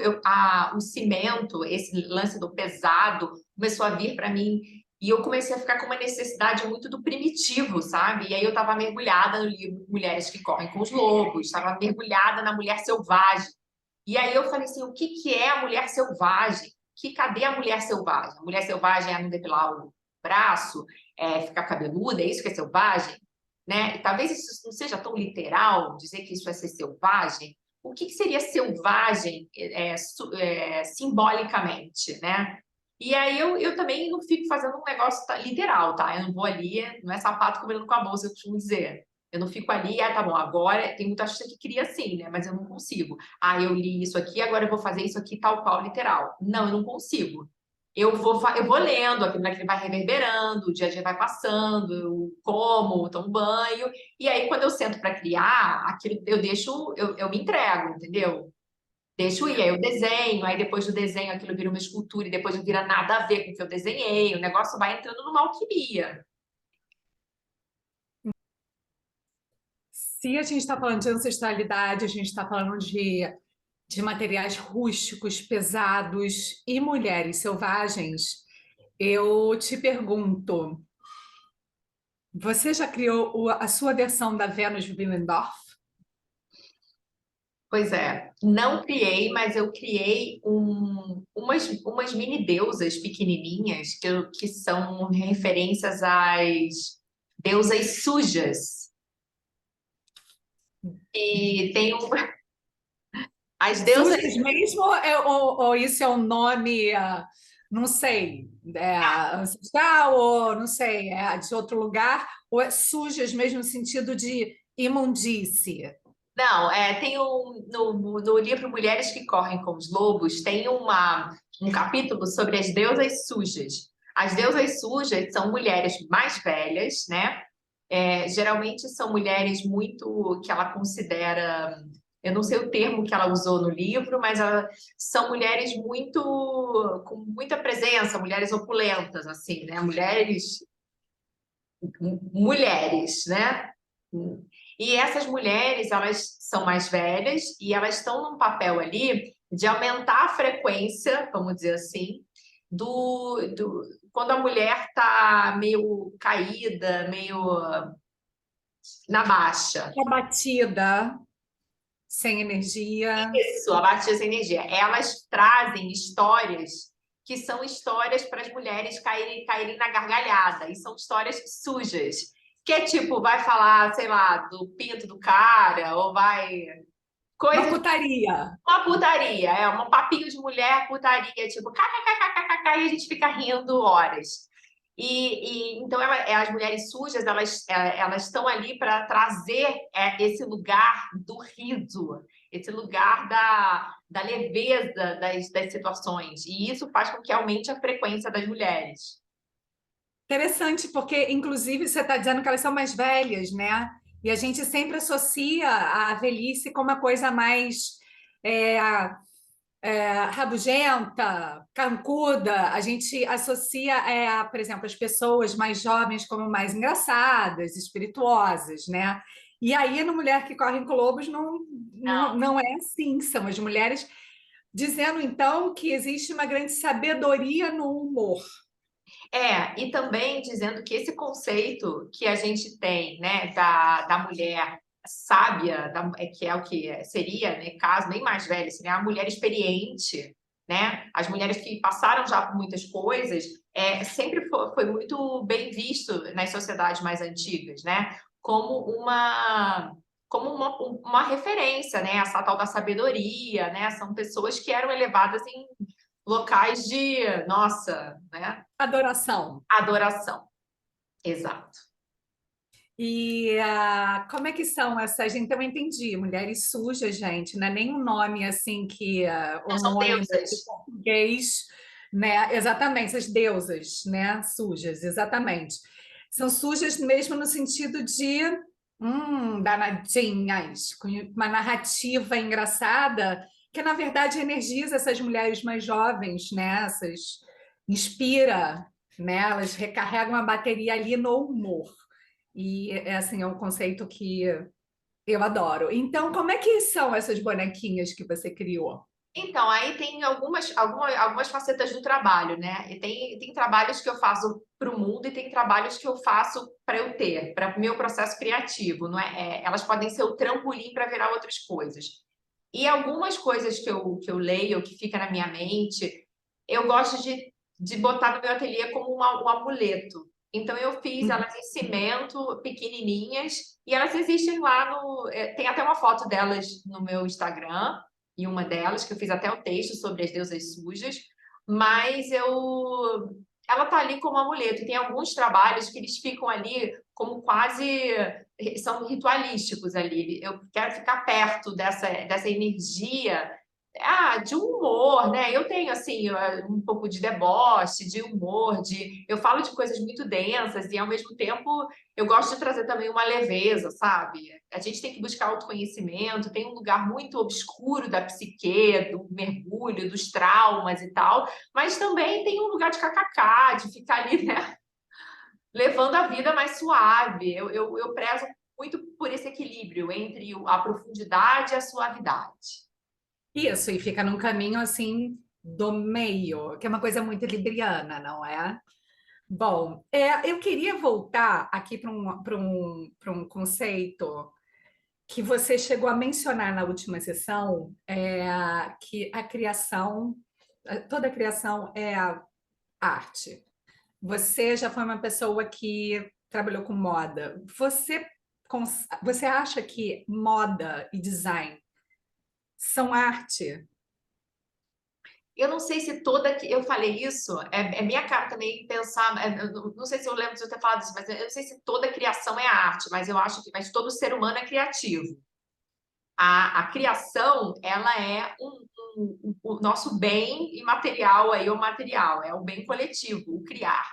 o cimento, esse lance do pesado, começou a vir para mim, e eu comecei a ficar com uma necessidade muito do primitivo, sabe? E aí eu estava mergulhada no livro Mulheres que Correm com os Lobos, estava mergulhada na mulher selvagem. E aí eu falei assim, o que que é a mulher selvagem? Cadê a mulher selvagem? A mulher selvagem é não depilar o braço, é ficar cabeluda, é isso que é selvagem? Né? E talvez isso não seja tão literal, dizer que isso é ser selvagem. O que que seria selvagem simbolicamente, né? E aí eu também não fico fazendo um negócio literal, tá? Eu não vou ali, não é sapato combinando com a bolsa, eu costumo dizer. Eu não fico ali, tá bom, agora tem muita artista que cria assim, né? Mas eu não consigo. Ah, eu li isso aqui, agora eu vou fazer isso aqui tal qual literal. Não, eu não consigo. Eu vou lendo, aquilo vai reverberando, o dia a dia vai passando, eu como, tomo banho, e aí quando eu sento para criar, aquilo eu deixo, eu me entrego, entendeu? Deixo ir, aí eu desenho, aí depois do desenho aquilo vira uma escultura, e depois não vira nada a ver com o que eu desenhei, o negócio vai entrando numa alquimia. Se a gente está falando de ancestralidade, a gente está falando de materiais rústicos, pesados e mulheres selvagens, eu te pergunto, você já criou a sua versão da Venus Willendorf? Pois é, não criei, mas eu criei umas mini deusas pequenininhas que são referências às deusas sujas. E tem as deusas. Sujas mesmo ou isso é um nome, não sei, ancestral ou não sei, é de outro lugar, ou é sujas mesmo no sentido de imundície? Não, tem no livro Mulheres que Correm com os Lobos, tem um capítulo sobre as deusas sujas. As deusas sujas são mulheres mais velhas, né? Geralmente são mulheres muito que ela considera, eu não sei o termo que ela usou no livro, mas são mulheres muito com muita presença, mulheres opulentas, assim, né? Mulheres, né? E essas mulheres, elas são mais velhas e elas estão num papel ali de aumentar a frequência, vamos dizer assim, quando a mulher está meio caída, meio na baixa. Abatida, sem energia. Isso, abaixo dessa energia. Elas trazem histórias que são histórias para as mulheres caírem na gargalhada, e são histórias sujas. Que é tipo, vai falar, sei lá, do pinto do cara, ou vai. Uma Coisa de putaria. uma putaria, um papinho de mulher, putaria, tipo, kkkk, e a gente fica rindo horas. Então as mulheres sujas elas estão ali para trazer esse lugar do riso, esse lugar da leveza das situações, e isso faz com que aumente a frequência das mulheres. Interessante, porque, inclusive, você está dizendo que elas são mais velhas, né? E a gente sempre associa a velhice com uma coisa mais é, rabugenta, carrancuda. A gente associa, por exemplo, as pessoas mais jovens como mais engraçadas, espirituosas, né? E aí, no Mulher que Corre com Lobos, não é assim. São as mulheres dizendo, então, que existe uma grande sabedoria no humor. E também dizendo que esse conceito que a gente tem, né, da mulher sábia, que é o que seria, né, caso bem mais velha, seria a mulher experiente, né, as mulheres que passaram já por muitas coisas, sempre foi muito bem visto nas sociedades mais antigas, né, como uma referência, né, essa tal da sabedoria, né, são pessoas que eram elevadas em locais de, nossa, né? Adoração. Adoração. Exato. E como é que são essas? Então, eu entendi. Mulheres sujas, gente, não é nem um nome assim que Não, um são nome deusas. português, né? Exatamente, essas deusas, né? Sujas, exatamente. São sujas mesmo no sentido de Danadinhas, com uma narrativa engraçada que, na verdade, energiza essas mulheres mais jovens, né? Inspira, né? Elas recarregam a bateria ali no humor. E, assim, é um conceito que eu adoro. Então, como é que são essas bonequinhas que você criou? Então, aí tem algumas facetas do trabalho, né? E tem trabalhos que eu faço para o mundo e tem trabalhos que eu faço para eu ter, para o meu processo criativo, não é? Elas podem ser o trampolim para virar outras coisas. E algumas coisas que eu leio, que fica na minha mente, eu gosto de botar no meu ateliê como um amuleto. Então, eu fiz elas em cimento, pequenininhas, e elas existem lá no. Tem até uma foto delas no meu Instagram, e uma delas, que eu fiz até o texto sobre as deusas sujas, mas ela tá ali como amuleto. E tem alguns trabalhos que eles ficam ali como quase são ritualísticos ali. Eu quero ficar perto dessa energia, de um humor, né? Eu tenho assim um pouco de deboche, de humor, eu falo de coisas muito densas e ao mesmo tempo eu gosto de trazer também uma leveza, sabe? A gente tem que buscar autoconhecimento, tem um lugar muito obscuro da psique, do mergulho, dos traumas e tal, mas também tem um lugar de kkk, de ficar ali, né? Levando a vida mais suave. Eu prezo muito por esse equilíbrio entre a profundidade e a suavidade. Isso, e fica num caminho assim do meio, que é uma coisa muito libriana, não é? Bom, eu queria voltar aqui para um conceito que você chegou a mencionar na última sessão, que a criação, toda criação é a arte. Você já foi uma pessoa que trabalhou com moda. Você acha que moda e design são arte? Eu não sei se toda. Eu falei isso, é minha cara também pensar. Eu não sei se eu lembro de eu ter falado isso, mas eu não sei se toda criação é arte, mas eu acho que mas todo ser humano é criativo. A criação, ela é o nosso bem imaterial aí, o material, é o bem coletivo, o criar.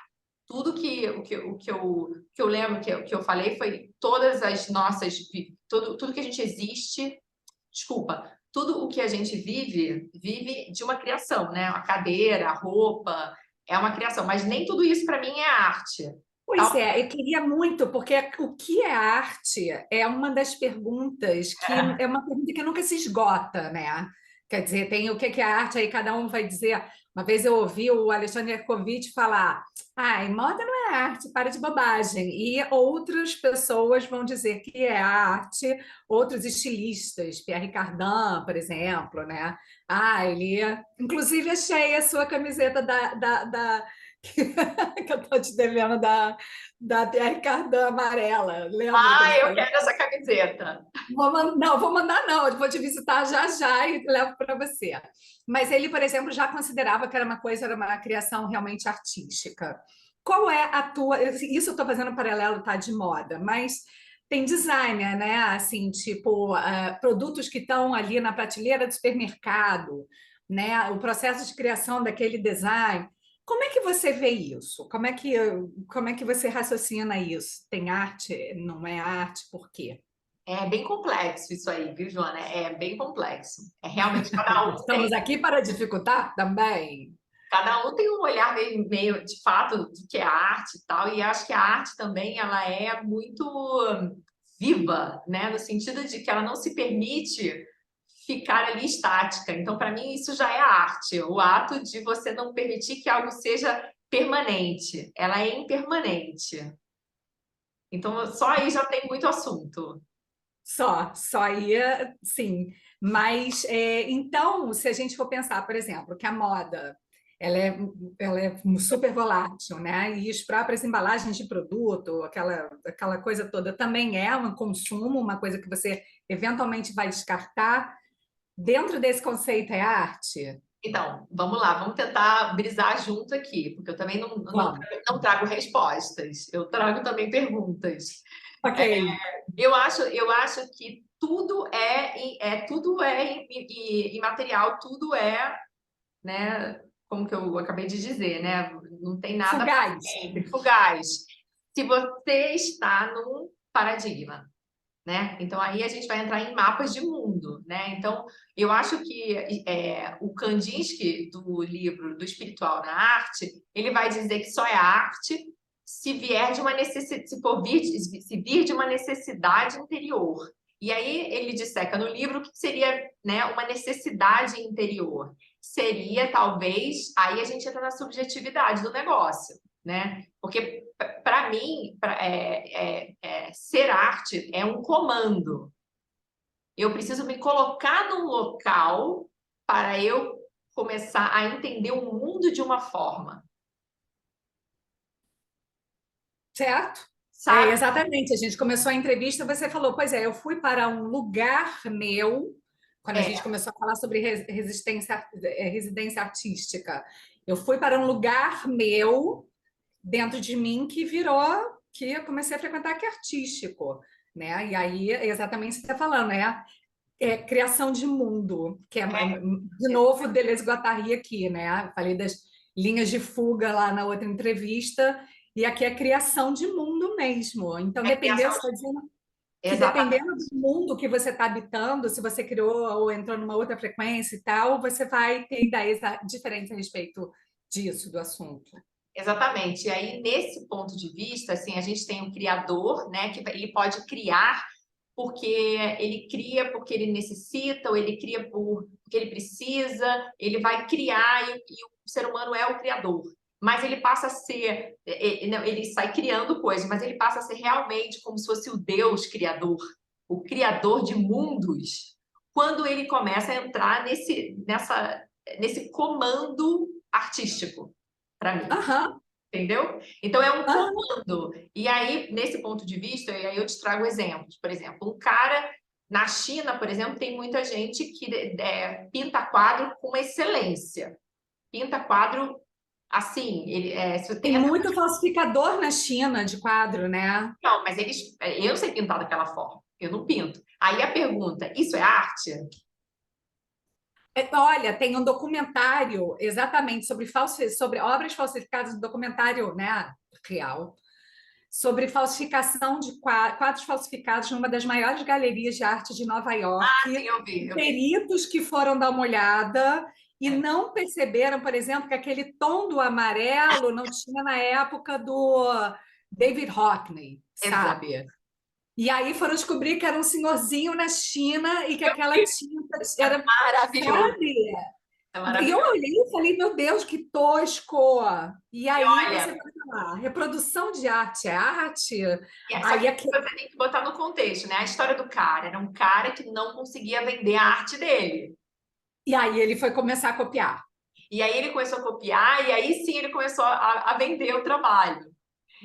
Tudo que eu lembro que eu falei foi todas as nossas. Tudo que a gente existe. Desculpa, tudo o que a gente vive de uma criação, né? A cadeira, a roupa, é uma criação, mas nem tudo isso para mim é arte. Pois Tal- é, eu queria muito, porque o que é arte é uma das perguntas que é uma pergunta que nunca se esgota, né? Quer dizer, tem o que é arte, aí cada um vai dizer. Uma vez eu ouvi o Alexandre Hercovitch falar: ai, moda não é arte, para de bobagem. E outras pessoas vão dizer que é arte, outros estilistas, Pierre Cardin, por exemplo, né? Ah, ele. Inclusive, achei a sua camiseta que eu estou te devendo da Pierre Cardin amarela. Lembra que ele Eu falou? quero essa camiseta. Não, vou mandar não, eu vou te visitar já já e levo para você. Mas ele, por exemplo, já considerava que era uma criação realmente artística. Qual é a tua? Isso eu estou fazendo paralelo, tá, de moda, mas tem designer, né? Assim, tipo, produtos que estão ali na prateleira do supermercado, né? O processo de criação daquele design. Como é que você vê isso? Como é que você raciocina isso? Tem arte? Não é arte? Por quê? É bem complexo isso aí, viu, Joana? É bem complexo. É realmente cada um Estamos aqui para dificultar também. tem um olhar meio de fato do que é arte e tal, e acho que a arte também ela é muito viva, né? No sentido de que ela não se permite ficar ali estática. Então, para mim, isso já é arte, o ato de você não permitir que algo seja permanente. Ela é impermanente. Então, só aí já tem muito assunto. Só ia, sim. Mas, então, se a gente for pensar, por exemplo, que a moda ela é, ela é super volátil, né? E as próprias embalagens de produto, aquela coisa toda, também é um consumo, uma coisa que você eventualmente vai descartar. Dentro desse conceito é arte? Então, vamos lá, vamos tentar brisar junto aqui, porque eu também Vamos. não trago respostas, eu trago também perguntas. Ok. Eu acho que tudo é imaterial, tudo é, né? Como que eu acabei de dizer, né? Não tem nada para Fugaz. sempre, fugaz. Se você está num paradigma. né? Então aí a gente vai entrar em mapas de mundo, né? Então eu acho que o Kandinsky do livro do Espiritual na Arte, ele vai dizer que só é arte se vier de uma necessidade, se vir de uma necessidade interior. E aí ele disseca no livro que seria, né, uma necessidade interior. Seria talvez, aí a gente entra na subjetividade do negócio, né? Porque para mim, ser arte é um comando. Eu preciso me colocar num local para eu começar a entender o mundo de uma forma, Certo? sabe? Exatamente. A gente começou a entrevista, você falou, pois é, eu fui para um lugar meu, quando a gente É, começou a falar sobre residência artística. Eu fui para um lugar meu, dentro de mim, que virou, que eu comecei a frequentar, que é artístico, né? E aí, é exatamente o que você está falando, criação de mundo, que é, de novo, Deleuze e Guattari aqui, né? Falei das linhas de fuga lá na outra entrevista, e aqui é criação de mundo mesmo. Então, dependendo, criação. você está dizendo que Exatamente. dependendo do mundo que você está habitando, se você criou ou entrou numa outra frequência e tal, você vai ter ideias diferentes a respeito disso, do assunto. Exatamente. E aí, nesse ponto de vista, assim, a gente tem um criador, né, que ele pode criar porque ele cria porque ele necessita, ou ele cria porque ele precisa, ele vai criar e o ser humano é o criador. Mas ele passa a ser, ele sai criando coisas, mas ele passa a ser realmente como se fosse o Deus criador, o criador de mundos, quando ele começa a entrar nesse comando artístico, para mim. Aham, Entendeu? Então é um aham. comando. E aí, nesse ponto de vista, e aí eu te trago exemplos. Por exemplo, um cara na China, por exemplo, tem muita gente que pinta quadro com excelência. Pinta quadro assim, se você Tem tem muito falsificador na China de quadro, né? não, mas eu sei pintar daquela forma. Eu não pinto. Aí a pergunta, isso é arte? Olha, tem um documentário exatamente sobre obras falsificadas, um documentário, né, real, sobre falsificação de quadros falsificados numa das maiores galerias de arte de Nova Assim, York, eu vi, eu vi. peritos que foram dar uma olhada e É, não perceberam, por exemplo, que aquele tom do amarelo não tinha na época do David Hockney, exato. sabe? E aí foram descobrir que era um senhorzinho na China e que Eu aquela vi. tinta É era, maravilhoso. sabe? É E eu maravilhoso. olhei e falei, meu Deus, que tosco! E E aí você olha, vai falar, reprodução de arte é arte? só Aí que aqui, você tem que botar no contexto, né? A história do cara era um cara que não conseguia vender a arte dele. e aí ele foi começar a copiar. E aí ele começou a copiar, e aí sim ele começou a vender o trabalho.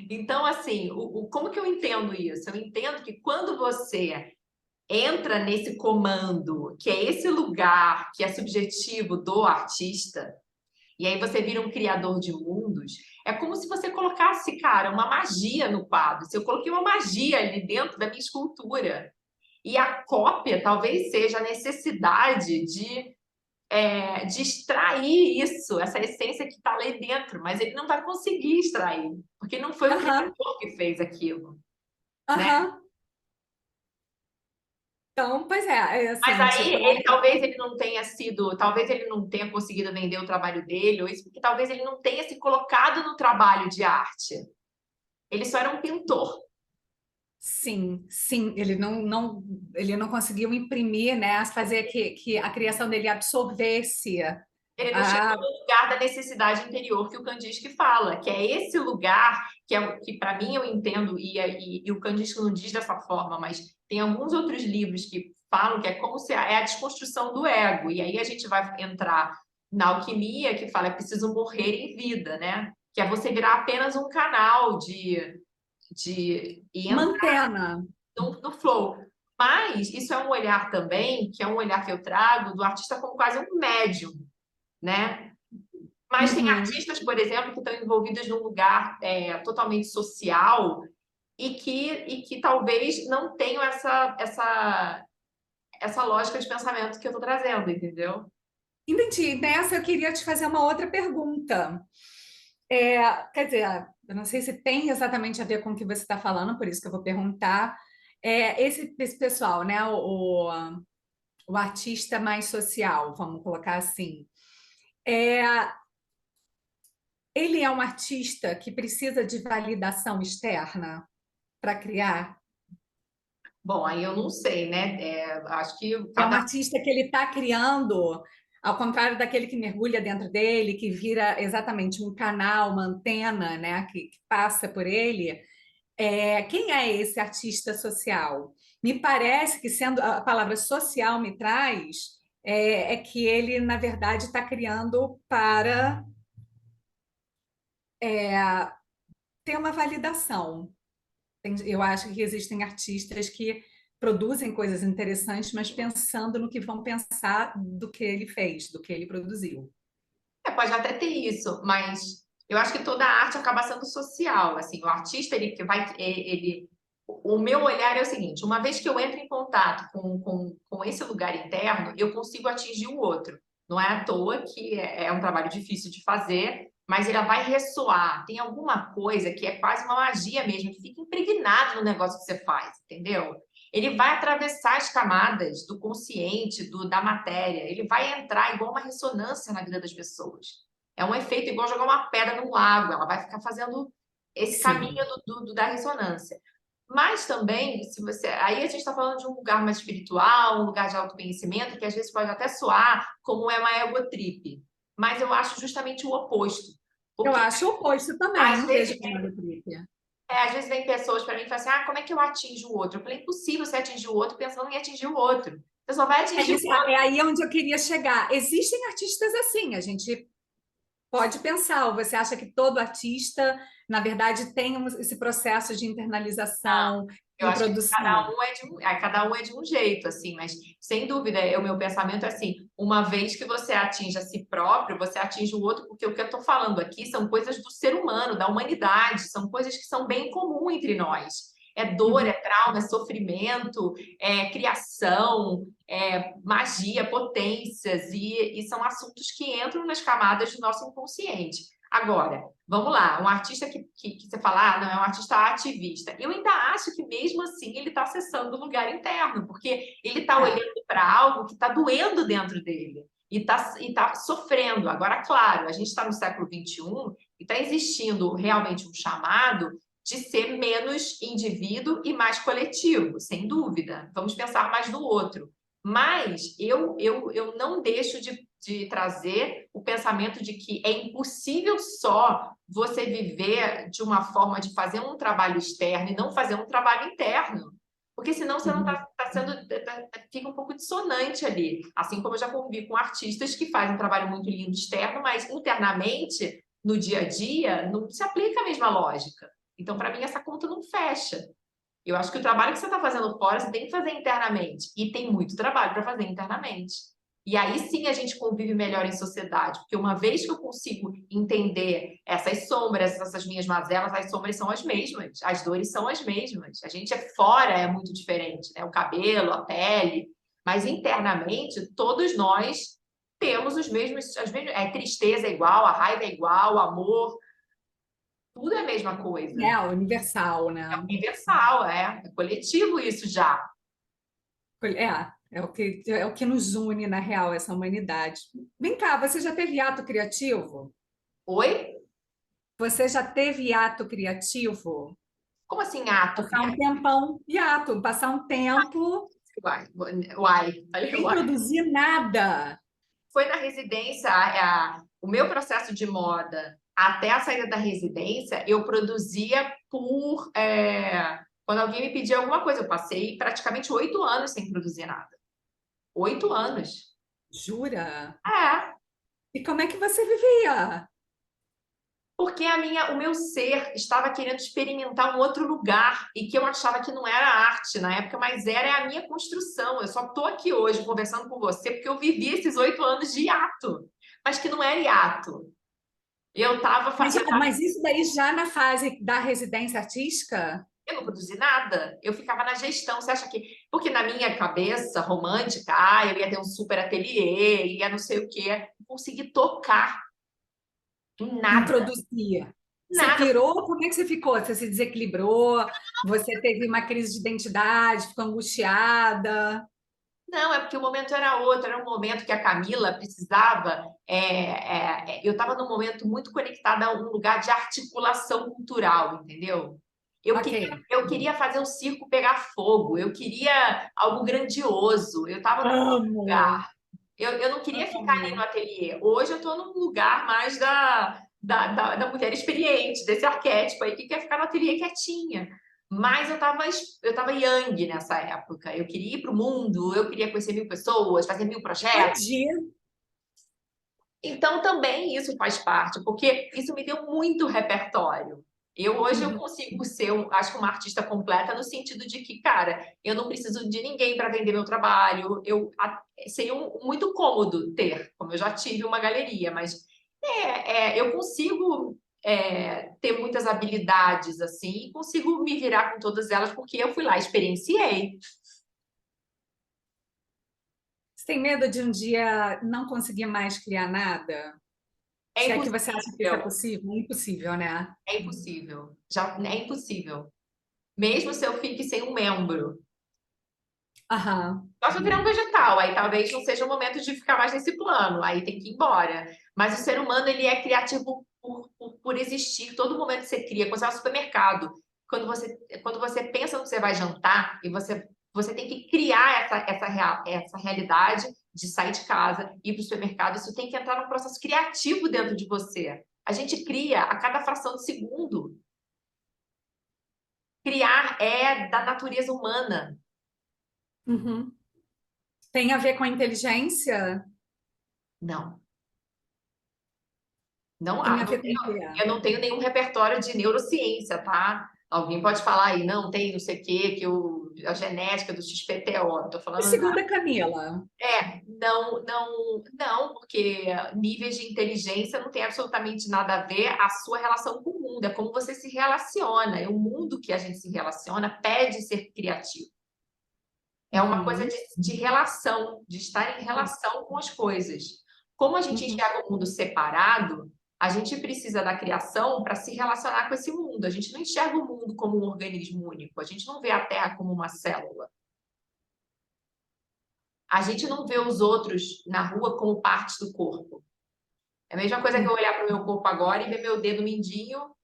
Então, assim, como que eu entendo isso? Eu entendo que quando você entra nesse comando, que é esse lugar que é subjetivo do artista, e aí você vira um criador de mundos, é como se você colocasse, cara, uma magia no quadro. Se eu coloquei uma magia ali dentro da minha escultura. E a cópia talvez seja a necessidade de extrair isso, essa essência que está ali dentro, mas ele não vai conseguir extrair, porque não foi o Aham, criador que fez aquilo, né? aham. Então, pois é Mas assim, aí tipo, ele talvez ele não tenha sido, talvez ele não tenha conseguido vender o trabalho dele, ou isso, porque talvez ele não tenha se colocado no trabalho de arte. Ele só era um pintor. sim, sim, ele não conseguiu imprimir, né, fazer que a criação dele absorvesse Ele não chegou a... no lugar da necessidade interior que o Kandinsky fala, que é esse lugar que é que para mim eu entendo e o Kandinsky não diz dessa forma, mas tem alguns outros livros que falam que é como se é a desconstrução do ego. E aí a gente vai entrar na alquimia que fala é preciso morrer em vida, né? Que é você virar apenas um canal e uma entrar antena. no flow. Mas isso é um olhar também, que é um olhar que eu trago do artista como quase um médium, né? Mas tem Uhum. artistas, por exemplo, que estão envolvidos num lugar totalmente social e que talvez não tenham essa lógica de pensamento que eu estou trazendo, entendeu? Entendi. Nessa eu queria te fazer uma outra pergunta. Quer dizer, eu não sei se tem exatamente a ver com o que você está falando, por isso que eu vou perguntar. esse pessoal, né? O artista mais social, vamos colocar assim. É, ele é um artista que precisa de validação externa para criar. Bom, aí eu não sei, né? Acho que É um cada. artista que ele está criando, ao contrário daquele que mergulha dentro dele, que vira exatamente um canal, uma antena, né, que passa por ele. Quem é esse artista social? Me parece que, sendo a palavra social me traz, que ele, na verdade, está criando para ter uma validação. Eu acho que existem artistas que produzem coisas interessantes, mas pensando no que vão pensar do que ele fez, do que ele produziu. Pode até ter isso, mas eu acho que toda arte acaba sendo social. Assim, o artista, ele que vai. O meu olhar é o seguinte: uma vez que eu entro em contato com esse lugar interno, eu consigo atingir o outro. Não é à toa que é um trabalho difícil de fazer, mas ele vai ressoar. Tem alguma coisa que é quase uma magia mesmo, que fica impregnado no negócio que você faz, entendeu? Ele vai atravessar as camadas do consciente, da matéria. Ele vai entrar igual uma ressonância na vida das pessoas. É um efeito igual jogar uma pedra no lago. Ela vai ficar fazendo esse caminho Sim. da ressonância. Mas também, se você. Aí a gente está falando de um lugar mais espiritual, um lugar de autoconhecimento, que às vezes pode até soar como é uma egotrip. Mas eu acho justamente o oposto. Eu Porque acho o oposto também, às não vejo vezes como ego trip. às vezes vem pessoas para mim e falam assim: como é que eu atinjo o outro? Eu falei: impossível você atingir o outro pensando em atingir o outro. Você só vai atingir o É outro. aí onde eu queria chegar. Existem artistas assim, a gente pode pensar, ou você acha que todo artista, na verdade, tem esse processo de internalização Eu e acho que produção? cada um é de um jeito, assim, mas sem dúvida, o meu pensamento é assim: uma vez que você atinge a si próprio, você atinge o outro, porque o que eu estou falando aqui são coisas do ser humano, da humanidade, são coisas que são bem comum entre nós. É dor, Uhum. é trauma, é sofrimento, é criação, é magia, potências, e são assuntos que entram nas camadas do nosso inconsciente. Agora, vamos lá, um artista que você fala, não, é um artista ativista. Eu ainda acho que mesmo assim ele está acessando o lugar interno, porque ele está É. olhando para algo que está doendo dentro dele e tá sofrendo. Agora, claro, a gente está no século XXI e está existindo realmente um chamado de ser menos indivíduo e mais coletivo, sem dúvida. Vamos pensar mais no outro. Mas eu não deixo de trazer o pensamento de que é impossível só você viver de uma forma de fazer um trabalho externo e não fazer um trabalho interno. Porque senão você não Uhum. está sendo. Fica um pouco dissonante ali. Assim como eu já convivi com artistas que fazem um trabalho muito lindo externo, mas internamente, no dia a dia, não se aplica a mesma lógica. Então, para mim, essa conta não fecha. Eu acho que o trabalho que você está fazendo fora, você tem que fazer internamente. E tem muito trabalho para fazer internamente. E aí sim a gente convive melhor em sociedade, porque uma vez que eu consigo entender essas sombras, essas minhas mazelas, as sombras são as mesmas, as dores são as mesmas. A gente fora é muito diferente, né? O cabelo, a pele, mas internamente todos nós temos as mesmas, tristeza é igual, a raiva é igual, o amor, tudo é a mesma coisa. Universal, É né? universal, é coletivo isso já. É o que nos une, na real, essa humanidade. Vem cá, você já teve ato criativo? Oi? Você já teve ato criativo? Como assim ato Passar um criativo? tempão, hiato, passar um tempo Uai, uai, falei sem uai. produzir nada. Foi na residência, o meu processo de moda até a saída da residência, eu produzia quando alguém me pedia alguma coisa. Eu passei praticamente 8 anos sem produzir nada. 8 anos. Jura? É, E como é que você vivia? porque o meu ser estava querendo experimentar um outro lugar e que eu achava que não era arte na época, mas era a minha construção. Eu só estou aqui hoje conversando com você porque eu vivi esses 8 anos de hiato, mas que não era hiato. Eu estava fazendo. Mas isso daí já na fase da residência artística? Eu não produzi nada, eu ficava na gestão. Você acha que. Porque na minha cabeça romântica, eu ia ter um super ateliê, ia não sei o quê, não consegui tocar em Não nada. produzia. Você Nada. pirou? Como é que você ficou? Você se desequilibrou? Você teve uma crise de identidade? Ficou angustiada? Não, é porque o momento era outro, era um momento que a Camila precisava. Eu estava num momento muito conectada a um lugar de articulação cultural, entendeu? Eu Ok. queria, eu queria fazer o circo pegar fogo, eu queria algo grandioso, eu estava num Amo, lugar. Eu não queria ficar ali no amo. ateliê. Hoje eu estou num lugar mais da mulher experiente, desse arquétipo aí que quer ficar no ateliê quietinha. Mas eu tava young nessa época. Eu queria ir para o mundo, eu queria conhecer 1.000 pessoas, fazer 1.000 projetos. Entendi. Então também isso faz parte, porque isso me deu muito repertório. Hoje eu Uhum. consigo ser, acho que uma artista completa no sentido de que, cara, eu não preciso de ninguém para vender meu trabalho. Seria muito cômodo ter, como eu já tive uma galeria, mas eu consigo ter muitas habilidades assim e consigo me virar com todas elas porque eu fui lá, experienciei. Você tem medo de um dia não conseguir mais criar nada? É Se é que você acha que isso é impossível, possível? É impossível, né? é impossível, já é impossível. Mesmo se eu fique sem um membro. Aham. Só se eu virar um vegetal, aí talvez não seja o momento de ficar mais nesse plano, aí tem que ir embora. Mas o ser humano, ele é criativo por existir. Todo momento você cria. Quando você vai ao supermercado, quando você pensa no que você vai jantar, e você tem que criar essa realidade de sair de casa, ir para o supermercado, isso tem que entrar num processo criativo dentro de você. A gente cria a cada fração de segundo. Criar é da natureza humana. Uhum. Tem a ver com a inteligência? Não. Não, Tem a ver com o quê? eu não tenho nenhum repertório de neurociência, tá? Alguém pode falar aí, não, tem não sei o quê, a genética do XPTO, não tô Me falando nada. segura, Camila. Não, não, não, porque níveis de inteligência não tem absolutamente nada a ver a sua relação com o mundo, é como você se relaciona, é o mundo que a gente se relaciona pede ser criativo. É uma coisa Uhum. de relação, de estar em relação com as coisas. Como a gente Uhum. enxerga o mundo separado, a gente precisa da criação para se relacionar com esse mundo. A gente não enxerga o mundo como um organismo único, a gente não vê a Terra como uma célula. A gente não vê os outros na rua como partes do corpo. É a mesma coisa que eu olhar para o meu corpo agora e ver meu dedo mindinho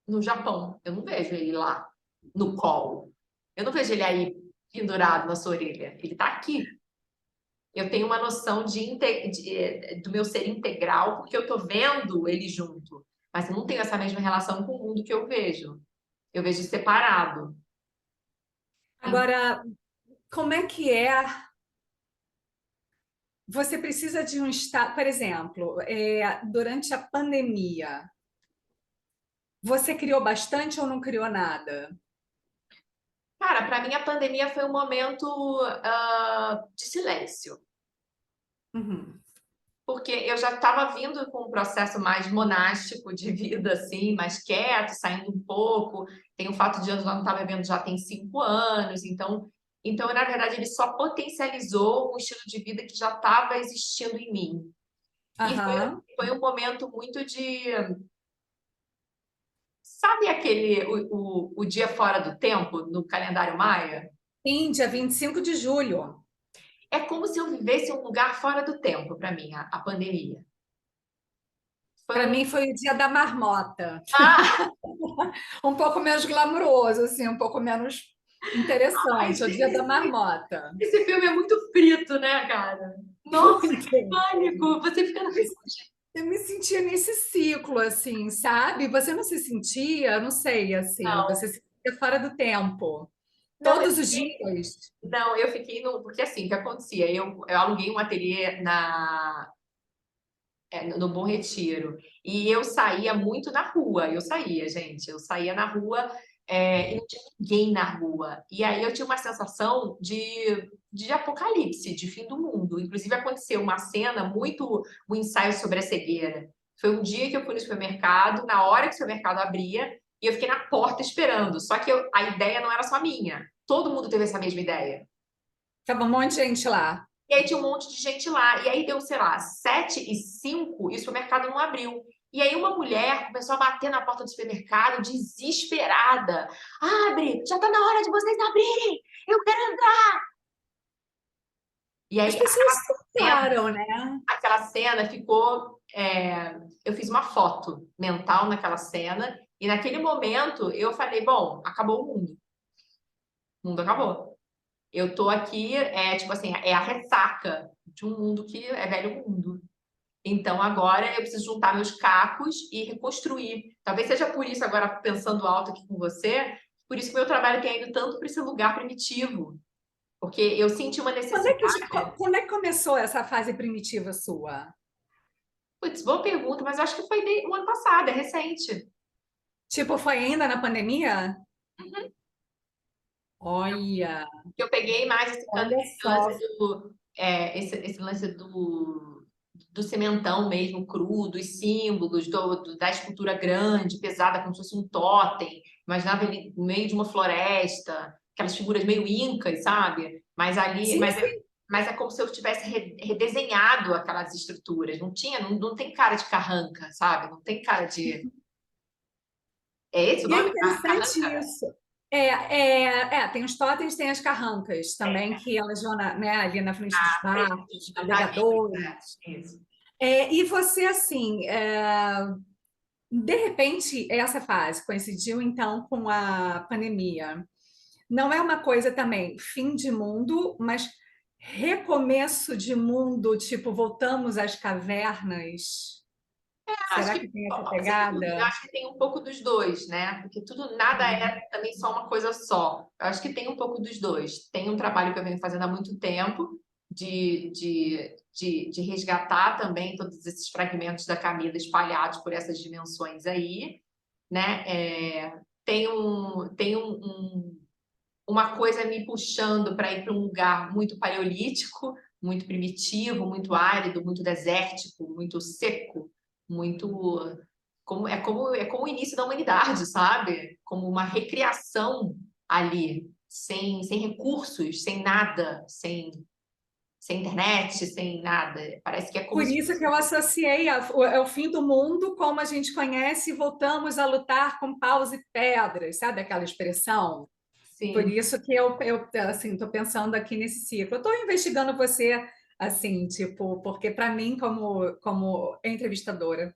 no Japão. Eu não vejo ele lá, no colo. Eu não vejo ele aí pendurado na sua orelha. Ele está aqui. Eu tenho uma noção do meu ser integral, porque eu estou vendo ele junto. Mas eu não tenho essa mesma relação com o mundo que eu vejo. Eu vejo separado. Agora, como é que é? Você precisa de um estado, por exemplo, durante a pandemia, você criou bastante ou não criou nada? Cara, para mim a pandemia foi um momento de silêncio. Uhum. Porque eu já estava vindo com um processo mais monástico de vida, assim, mais quieto, saindo um pouco. Tem o fato de eu não estar bebendo já tem 5 anos, então, na verdade, ele só potencializou um estilo de vida que já estava existindo em mim. E Aham. foi um momento muito de. Sabe o dia fora do tempo no calendário maia? Sim, dia 25 de julho. É como se eu vivesse um lugar fora do tempo para mim, a pandemia. Foi Para um. mim foi o dia da marmota. Ah, Um pouco menos glamouroso, assim, um pouco menos ai, interessante. O dia da gente, marmota. esse filme é muito frito, né, cara? Nossa, que Muito. pânico! Você fica. Eu me sentia nesse ciclo, assim, sabe? Você não se sentia, não sei, assim, Não, você se sentia fora do tempo. não, Todos os dias. não, eu fiquei no. Porque assim, o que acontecia? Eu aluguei um ateliê no Bom Retiro. E eu saía muito na rua. Eu saía, gente. Eu saía na rua e não tinha ninguém na rua. E aí eu tinha uma sensação de apocalipse, de fim do mundo. Inclusive, aconteceu uma cena muito, um ensaio sobre a cegueira. Foi um dia que eu fui no supermercado, na hora que o supermercado abria, e eu fiquei na porta esperando. Só que a ideia não era só minha. Todo mundo teve essa mesma ideia. Tava um monte de gente lá. E aí tinha um monte de gente lá. E aí deu, sei lá, 7h05 e o supermercado não abriu. E aí uma mulher começou a bater na porta do supermercado, desesperada. Abre, já tá na hora de vocês abrirem, eu quero entrar. E As aí pessoas cena, surtaram, né? aquela cena ficou. Eu fiz uma foto mental naquela cena, e naquele momento eu falei: bom, acabou o mundo. O mundo acabou. Eu tô aqui, tipo assim, é a ressaca de um mundo que é velho mundo. Então agora eu preciso juntar meus cacos e reconstruir. Talvez seja por isso, agora pensando alto aqui com você, por isso que meu trabalho tem ido tanto para esse lugar primitivo. Porque eu senti uma necessidade. Quando é que começou essa fase primitiva sua? Putz, boa pergunta, mas eu acho que foi o ano passado, é recente. Tipo, foi ainda na pandemia? Uhum. Olha, Que eu peguei mais olha esse lance só. esse lance do cimentão mesmo, cru, dos símbolos, da escultura grande, pesada, como se fosse um totem. Imaginava ele no meio de uma floresta, aquelas figuras meio incas, sabe? Mas ali, Sim, sim. mas é como se eu tivesse redesenhado aquelas estruturas. Não tem cara de carranca, sabe? Não tem cara de. É esse o E é nome? interessante Carranca? isso. Tem os totens, tem as carrancas também, que elas vão né, ali na frente dos barcos, navegadores. Isso. E você, assim, de repente, essa fase coincidiu, então, com a pandemia. Não é uma coisa também fim de mundo, mas recomeço de mundo, tipo, voltamos às cavernas. Acho Será que, que tem essa sem dúvida, eu pegada? acho que tem um pouco dos dois, né? Porque nada é também só uma coisa só. Eu acho que tem um pouco dos dois. Tem um trabalho que eu venho fazendo há muito tempo de resgatar também todos esses fragmentos da Camila espalhados por essas dimensões aí, né? Uma coisa me puxando para ir para um lugar muito paleolítico, muito primitivo, muito árido, muito desértico, muito seco, muito é como o início da humanidade, sabe? Como uma recriação ali, sem recursos, sem nada, sem internet, sem nada. Parece que é como Por se isso fosse. que eu associei ao fim do mundo como a gente conhece e voltamos a lutar com paus e pedras, sabe aquela expressão? Por Sim. isso que eu assim, estou pensando aqui nesse ciclo. Eu estou investigando você, assim, tipo, porque para mim, como entrevistadora,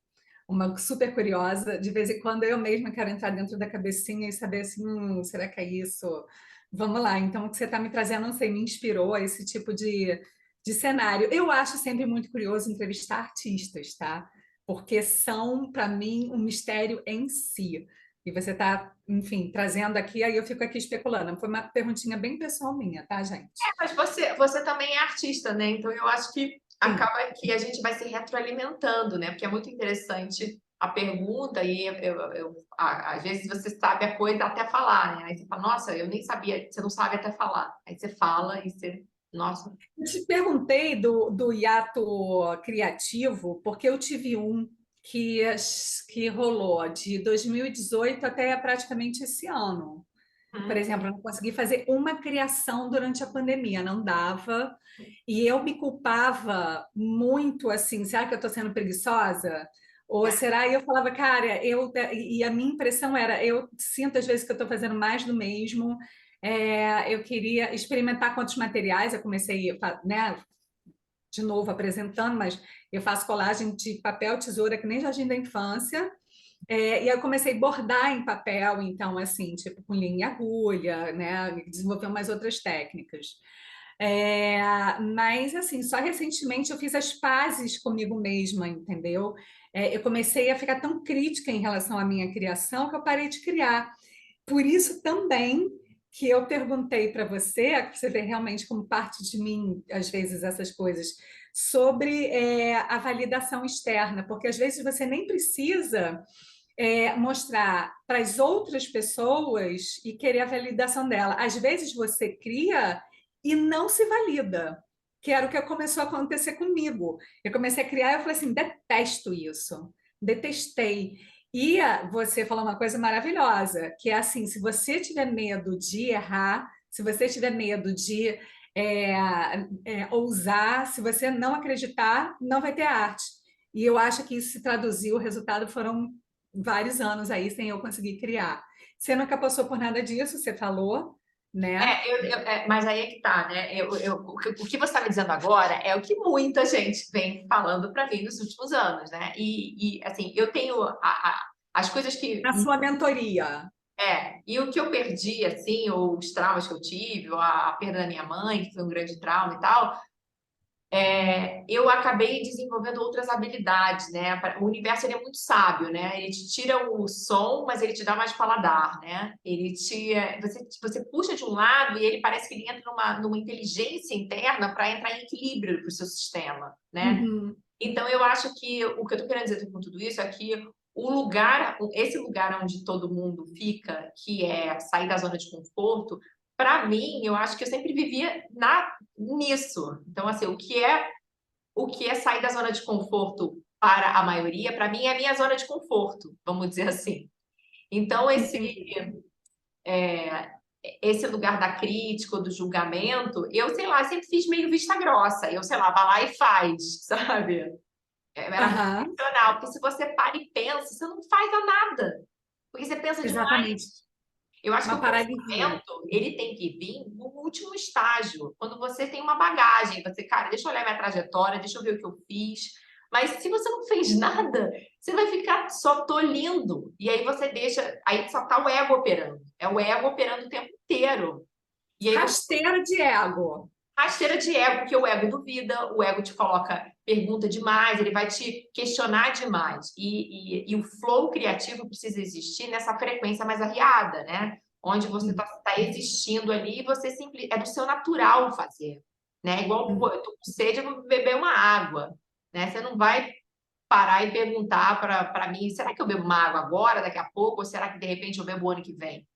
uma super curiosa, de vez em quando eu mesma quero entrar dentro da cabecinha e saber assim, será que é isso? Vamos lá. Então, o que você está me trazendo, não sei, me inspirou a esse tipo de cenário. Eu acho sempre muito curioso entrevistar artistas, tá? Porque são, para mim, um mistério em si. E você está, enfim, trazendo aqui, aí eu fico aqui especulando. Foi uma perguntinha bem pessoal minha, tá, gente? Mas você também é artista, né? Então eu acho que Sim. acaba que a gente vai se retroalimentando, né? Porque é muito interessante a pergunta e às vezes você sabe a coisa até falar, né? Aí você fala, nossa, eu nem sabia, você não sabe até falar. Aí você fala e você, nossa. Eu te perguntei do hiato criativo, porque eu tive um que, que rolou de 2018 até praticamente esse ano. Por Hum. exemplo, eu não consegui fazer uma criação durante a pandemia, não dava. E eu me culpava muito assim, será que eu estou sendo preguiçosa? Ou será? E eu falava, cara, e a minha impressão era, eu sinto às vezes que eu estou fazendo mais do mesmo. Eu queria experimentar com outros materiais, eu comecei, né, de novo apresentando, mas eu faço colagem de papel, tesoura, que nem jardim da infância. E aí eu comecei a bordar em papel, então, assim, tipo, com linha e agulha, né? Desenvolver umas outras técnicas. Mas, assim, só recentemente eu fiz as pazes comigo mesma, entendeu? Eu comecei a ficar tão crítica em relação à minha criação que eu parei de criar. Por isso também que eu perguntei para você, que você vê realmente como parte de mim, às vezes, essas coisas, sobre a validação externa, porque às vezes você nem precisa mostrar para as outras pessoas e querer a validação dela. Às vezes você cria e não se valida, que era o que começou a acontecer comigo. Eu comecei a criar e eu falei assim, detesto isso, detestei. E você falou uma coisa maravilhosa, que é assim, se você tiver medo de errar, se você tiver medo de ousar, se você não acreditar, não vai ter arte. e eu acho que isso se traduziu, o resultado foram vários anos aí sem eu conseguir criar. Você nunca passou por nada disso, você falou, né? Mas aí é que tá, né? O que você está me dizendo agora é o que muita gente vem falando para mim nos últimos anos, né? Assim, eu tenho as coisas que Na sua mentoria. e o que eu perdi, assim, ou os traumas que eu tive, ou a perda da minha mãe, que foi um grande trauma e tal, eu acabei desenvolvendo outras habilidades, né? O universo ele é muito sábio, né? Ele te tira o som, mas ele te dá mais paladar, né? Você puxa de um lado e ele parece que ele entra numa inteligência interna para entrar em equilíbrio para o seu sistema, né? Uhum. Então eu acho que o que eu estou querendo dizer com tudo isso é que esse lugar onde todo mundo fica, que é sair da zona de conforto, para mim, eu acho que eu sempre vivia nisso. Então, assim, o que é sair da zona de conforto para a maioria, para mim, é a minha zona de conforto, vamos dizer assim. Então, Entendi. esse lugar da crítica, ou do julgamento, eu, sei lá, sempre fiz meio vista grossa. Eu, sei lá, vai lá e faz, sabe? Era muito Aham, racional, porque se você para e pensa, você não faz a nada, porque você pensa demais. exatamente. Eu acho que Uma o paralisia. pensamento, ele tem que vir no último estágio, quando você tem uma bagagem, você, cara, deixa eu olhar minha trajetória, deixa eu ver o que eu fiz. Mas se você não fez nada, você vai ficar só tolindo. E aí você deixa, aí só tá o ego operando. É o ego operando o tempo inteiro. E aí você Rasteira de ego. rasteira de ego, porque o ego duvida, o ego te coloca pergunta demais, ele vai te questionar demais. E o flow criativo precisa existir nessa frequência mais arriada, né? Onde você Uhum. tá existindo ali e você simples, é do seu natural fazer, né? Igual, pô, Uhum. eu tô com sede, eu vou beber uma água, né? Você não vai parar e perguntar para mim, será que eu bebo uma água agora, daqui a pouco, ou será que de repente eu bebo o ano que vem?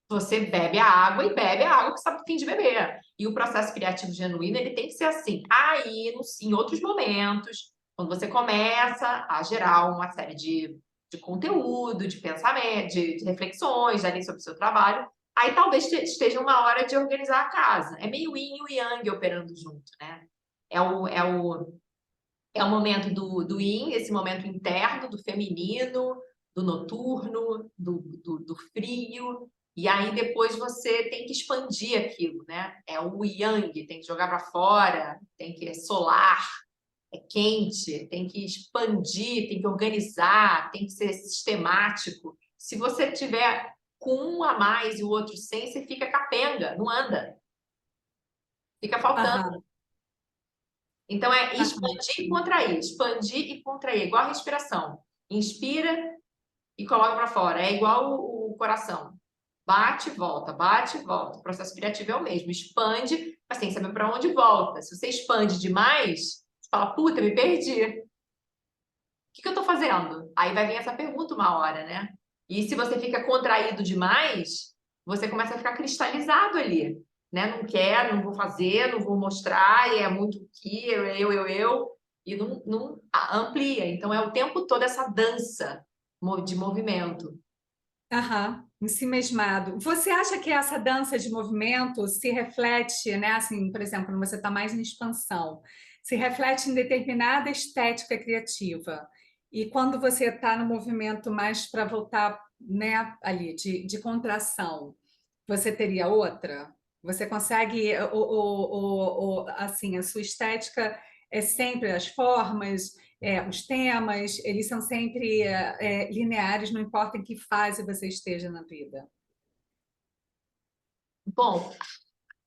Você bebe a água e bebe a água que você está a fim de beber. E o processo criativo genuíno, ele tem que ser assim. Aí, em outros momentos, quando você começa a gerar uma série de conteúdo, de pensamento, de reflexões ali sobre o seu trabalho, aí talvez esteja uma hora de organizar a casa. É meio yin e o yang operando junto, né? É o momento do yin, esse momento interno, do feminino, do noturno, do frio. E aí depois você tem que expandir aquilo, né? É o yang, tem que jogar para fora, tem que solar, é quente, tem que expandir, tem que organizar, tem que ser sistemático. Se você tiver com um a mais e o outro sem, você fica capenga, não anda, fica faltando. Aham, Então, é aham. expandir e contrair, igual a respiração. Inspira e coloca para fora. É igual o coração. Bate e volta. O processo criativo é o mesmo. Expande, mas tem que saber para onde volta. Se você expande demais, você fala, puta, me perdi. O que eu estou fazendo? Aí vai vir essa pergunta uma hora, né? E se você fica contraído demais, você começa a ficar cristalizado ali, né? Não quero, não vou fazer, não vou mostrar, e é muito que e não amplia. Então é o tempo todo essa dança de movimento. Aham, em si mesmado. Você acha que essa dança de movimento se reflete, né? Assim, por exemplo, quando você está mais em expansão, se reflete em determinada estética criativa. E quando você está no movimento mais para voltar, né, ali, de contração, você teria outra? Você consegue, assim, a sua estética é sempre as formas, os temas, eles são sempre lineares, não importa em que fase você esteja na vida. Bom,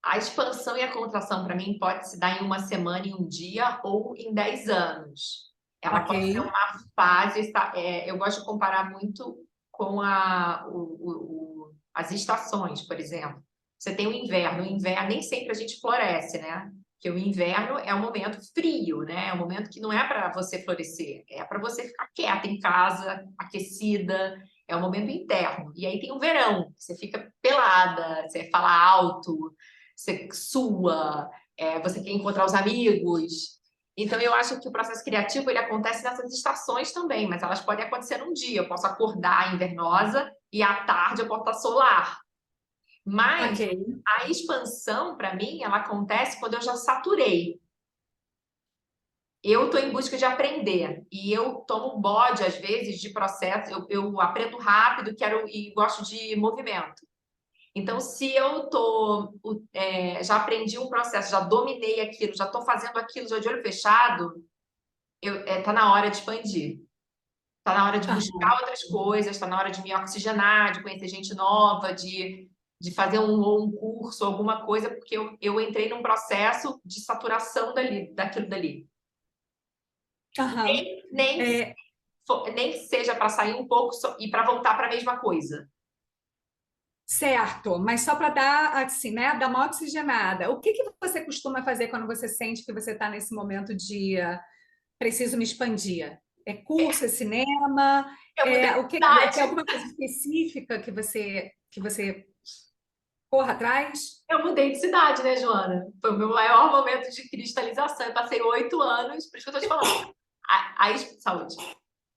a expansão e a contração, para mim, pode se dar em uma semana, em um dia ou em 10 anos. Ela Ok? pode ser uma fase. Eu gosto de comparar muito com as estações, por exemplo. Você tem o inverno. O inverno nem sempre a gente floresce, né? Porque o inverno é um momento frio, né? É um momento que não é para você florescer, é para você ficar quieta em casa, aquecida. É um momento interno. E aí tem o verão, que você fica pelada, você fala alto, você sua, você quer encontrar os amigos. Então, eu acho que o processo criativo ele acontece nessas estações também, mas elas podem acontecer num dia. Eu posso acordar invernosa e à tarde eu posso estar solar. Ok. Mas a expansão, para mim, ela acontece quando eu já saturei. eu estou em busca de aprender e eu tomo bode, às vezes, de processo. Eu aprendo rápido, quero e gosto de movimento. Então, se eu já aprendi um processo, já dominei aquilo, já estou fazendo aquilo, já de olho fechado, tá na hora de expandir. Tá na hora de buscar Aham. outras coisas, tá na hora de me oxigenar, de conhecer gente nova, de fazer um curso, alguma coisa, porque eu entrei num processo de saturação daquilo dali. Aham. Nem, É, nem que seja para sair um pouco e para voltar para a mesma coisa. certo, mas só para dar assim, né, dar uma oxigenada. O que que você costuma fazer quando você sente que você está nesse momento de preciso me expandir? É curso, é cinema? Eu mudei O de que, tem cidade. alguma coisa específica que você corra atrás? Eu mudei de cidade, né, Joana? Foi o meu maior momento de cristalização. Eu passei 8 anos, por isso que eu tô te falando. Saúde.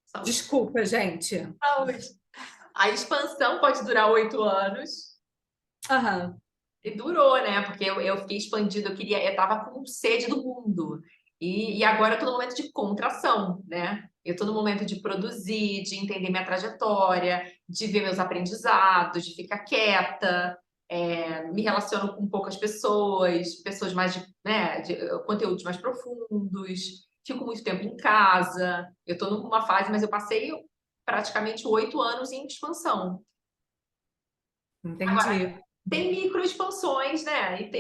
Saúde. Desculpa, gente. Saúde. A expansão pode durar 8 anos. Aham. E durou, né? Porque eu fiquei expandido, eu tava com sede do mundo. E agora eu tô no momento de contração, né? Eu tô no momento de produzir, de entender minha trajetória, de ver meus aprendizados, de ficar quieta, me relaciono com poucas pessoas, pessoas mais de conteúdos mais profundos, fico muito tempo em casa. Eu tô numa fase, mas eu passei praticamente 8 anos em expansão. Entendi. Tem micro expansões, né? E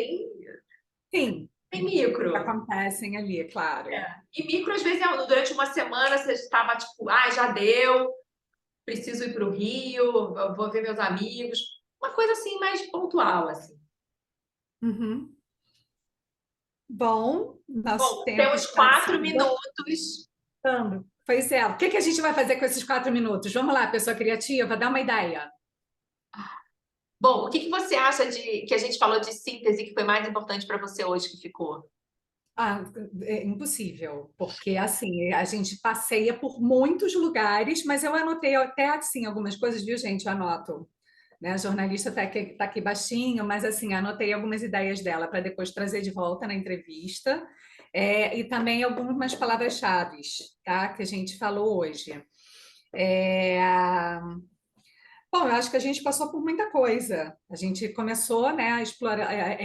Sim, tem micro. que acontecem ali, é É. claro. E micro, às vezes, durante uma semana você estava tipo, já deu, preciso ir para o Rio, eu vou ver meus amigos. Uma coisa assim mais pontual, assim. Uhum. Bom, nosso Bom, tempo temos está se 4 minutos. esgotando. Pois é, o que que a gente vai fazer com esses 4 minutos? Vamos lá, pessoa criativa, dá uma ideia. Bom, o que que você acha que a gente falou de síntese que foi mais importante para você hoje que ficou? Ah, é impossível, porque assim, a gente passeia por muitos lugares, mas eu anotei até assim algumas coisas, viu, gente? Eu anoto, né? A jornalista está aqui baixinho, mas assim, anotei algumas ideias dela para depois trazer de volta na entrevista, e também algumas palavras-chave, tá? Que a gente falou hoje. É, Bom, eu acho que a gente passou por muita coisa. A gente começou, né, a explorar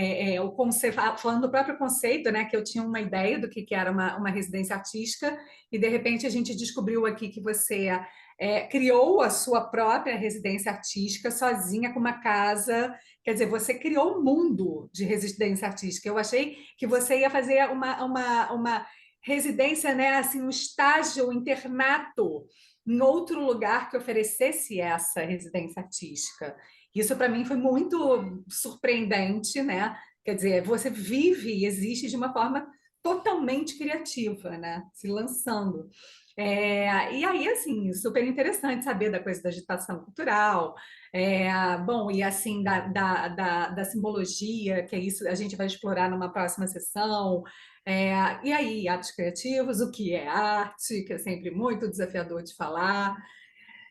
o conceito, falando do próprio conceito, né, que eu tinha uma ideia do que era uma residência artística, e de repente a gente descobriu aqui que você criou a sua própria residência artística sozinha com uma casa. Quer dizer, você criou um mundo de residência artística. Eu achei que você ia fazer uma residência, né, assim, um estágio, um internato em outro lugar que oferecesse essa residência artística. Isso para mim foi muito surpreendente, né? Quer dizer, você vive e existe de uma forma totalmente criativa, né? Se lançando. E aí, assim, super interessante saber da coisa da agitação cultural, bom, e assim, da simbologia, que é isso a gente vai explorar numa próxima sessão. E aí, atos criativos, o que é arte, que é sempre muito desafiador de falar.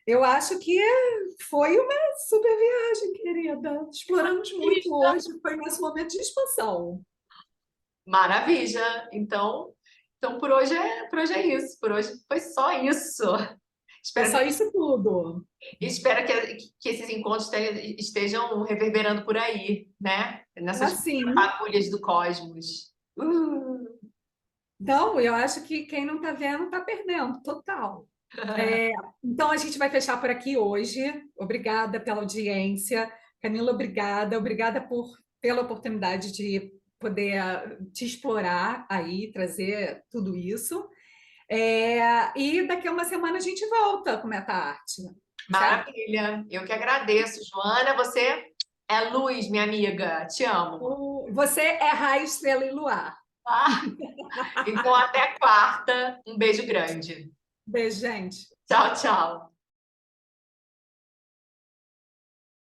Eu acho que foi uma super viagem, querida. Exploramos muito hoje, foi nosso momento de expansão. Maravilha! Então por hoje é isso. Por hoje foi só isso. É Espero só que isso tudo. Espero que esses encontros estejam reverberando por aí, né? Nessas Assim, fagulhas do cosmos. então, eu acho que quem não está vendo está perdendo, total. É, então, a gente vai fechar por aqui hoje. Obrigada pela audiência. Camila, obrigada pela oportunidade de poder te explorar aí, trazer tudo isso. E daqui a uma semana a gente volta com Meta-Arte, certo? Maravilha! Eu que agradeço, Joana. Você é luz, minha amiga. Te amo. Você é raio, estrela e luar. Tá? Então, até quarta. Um beijo grande. Beijo, gente. Tchau, tchau.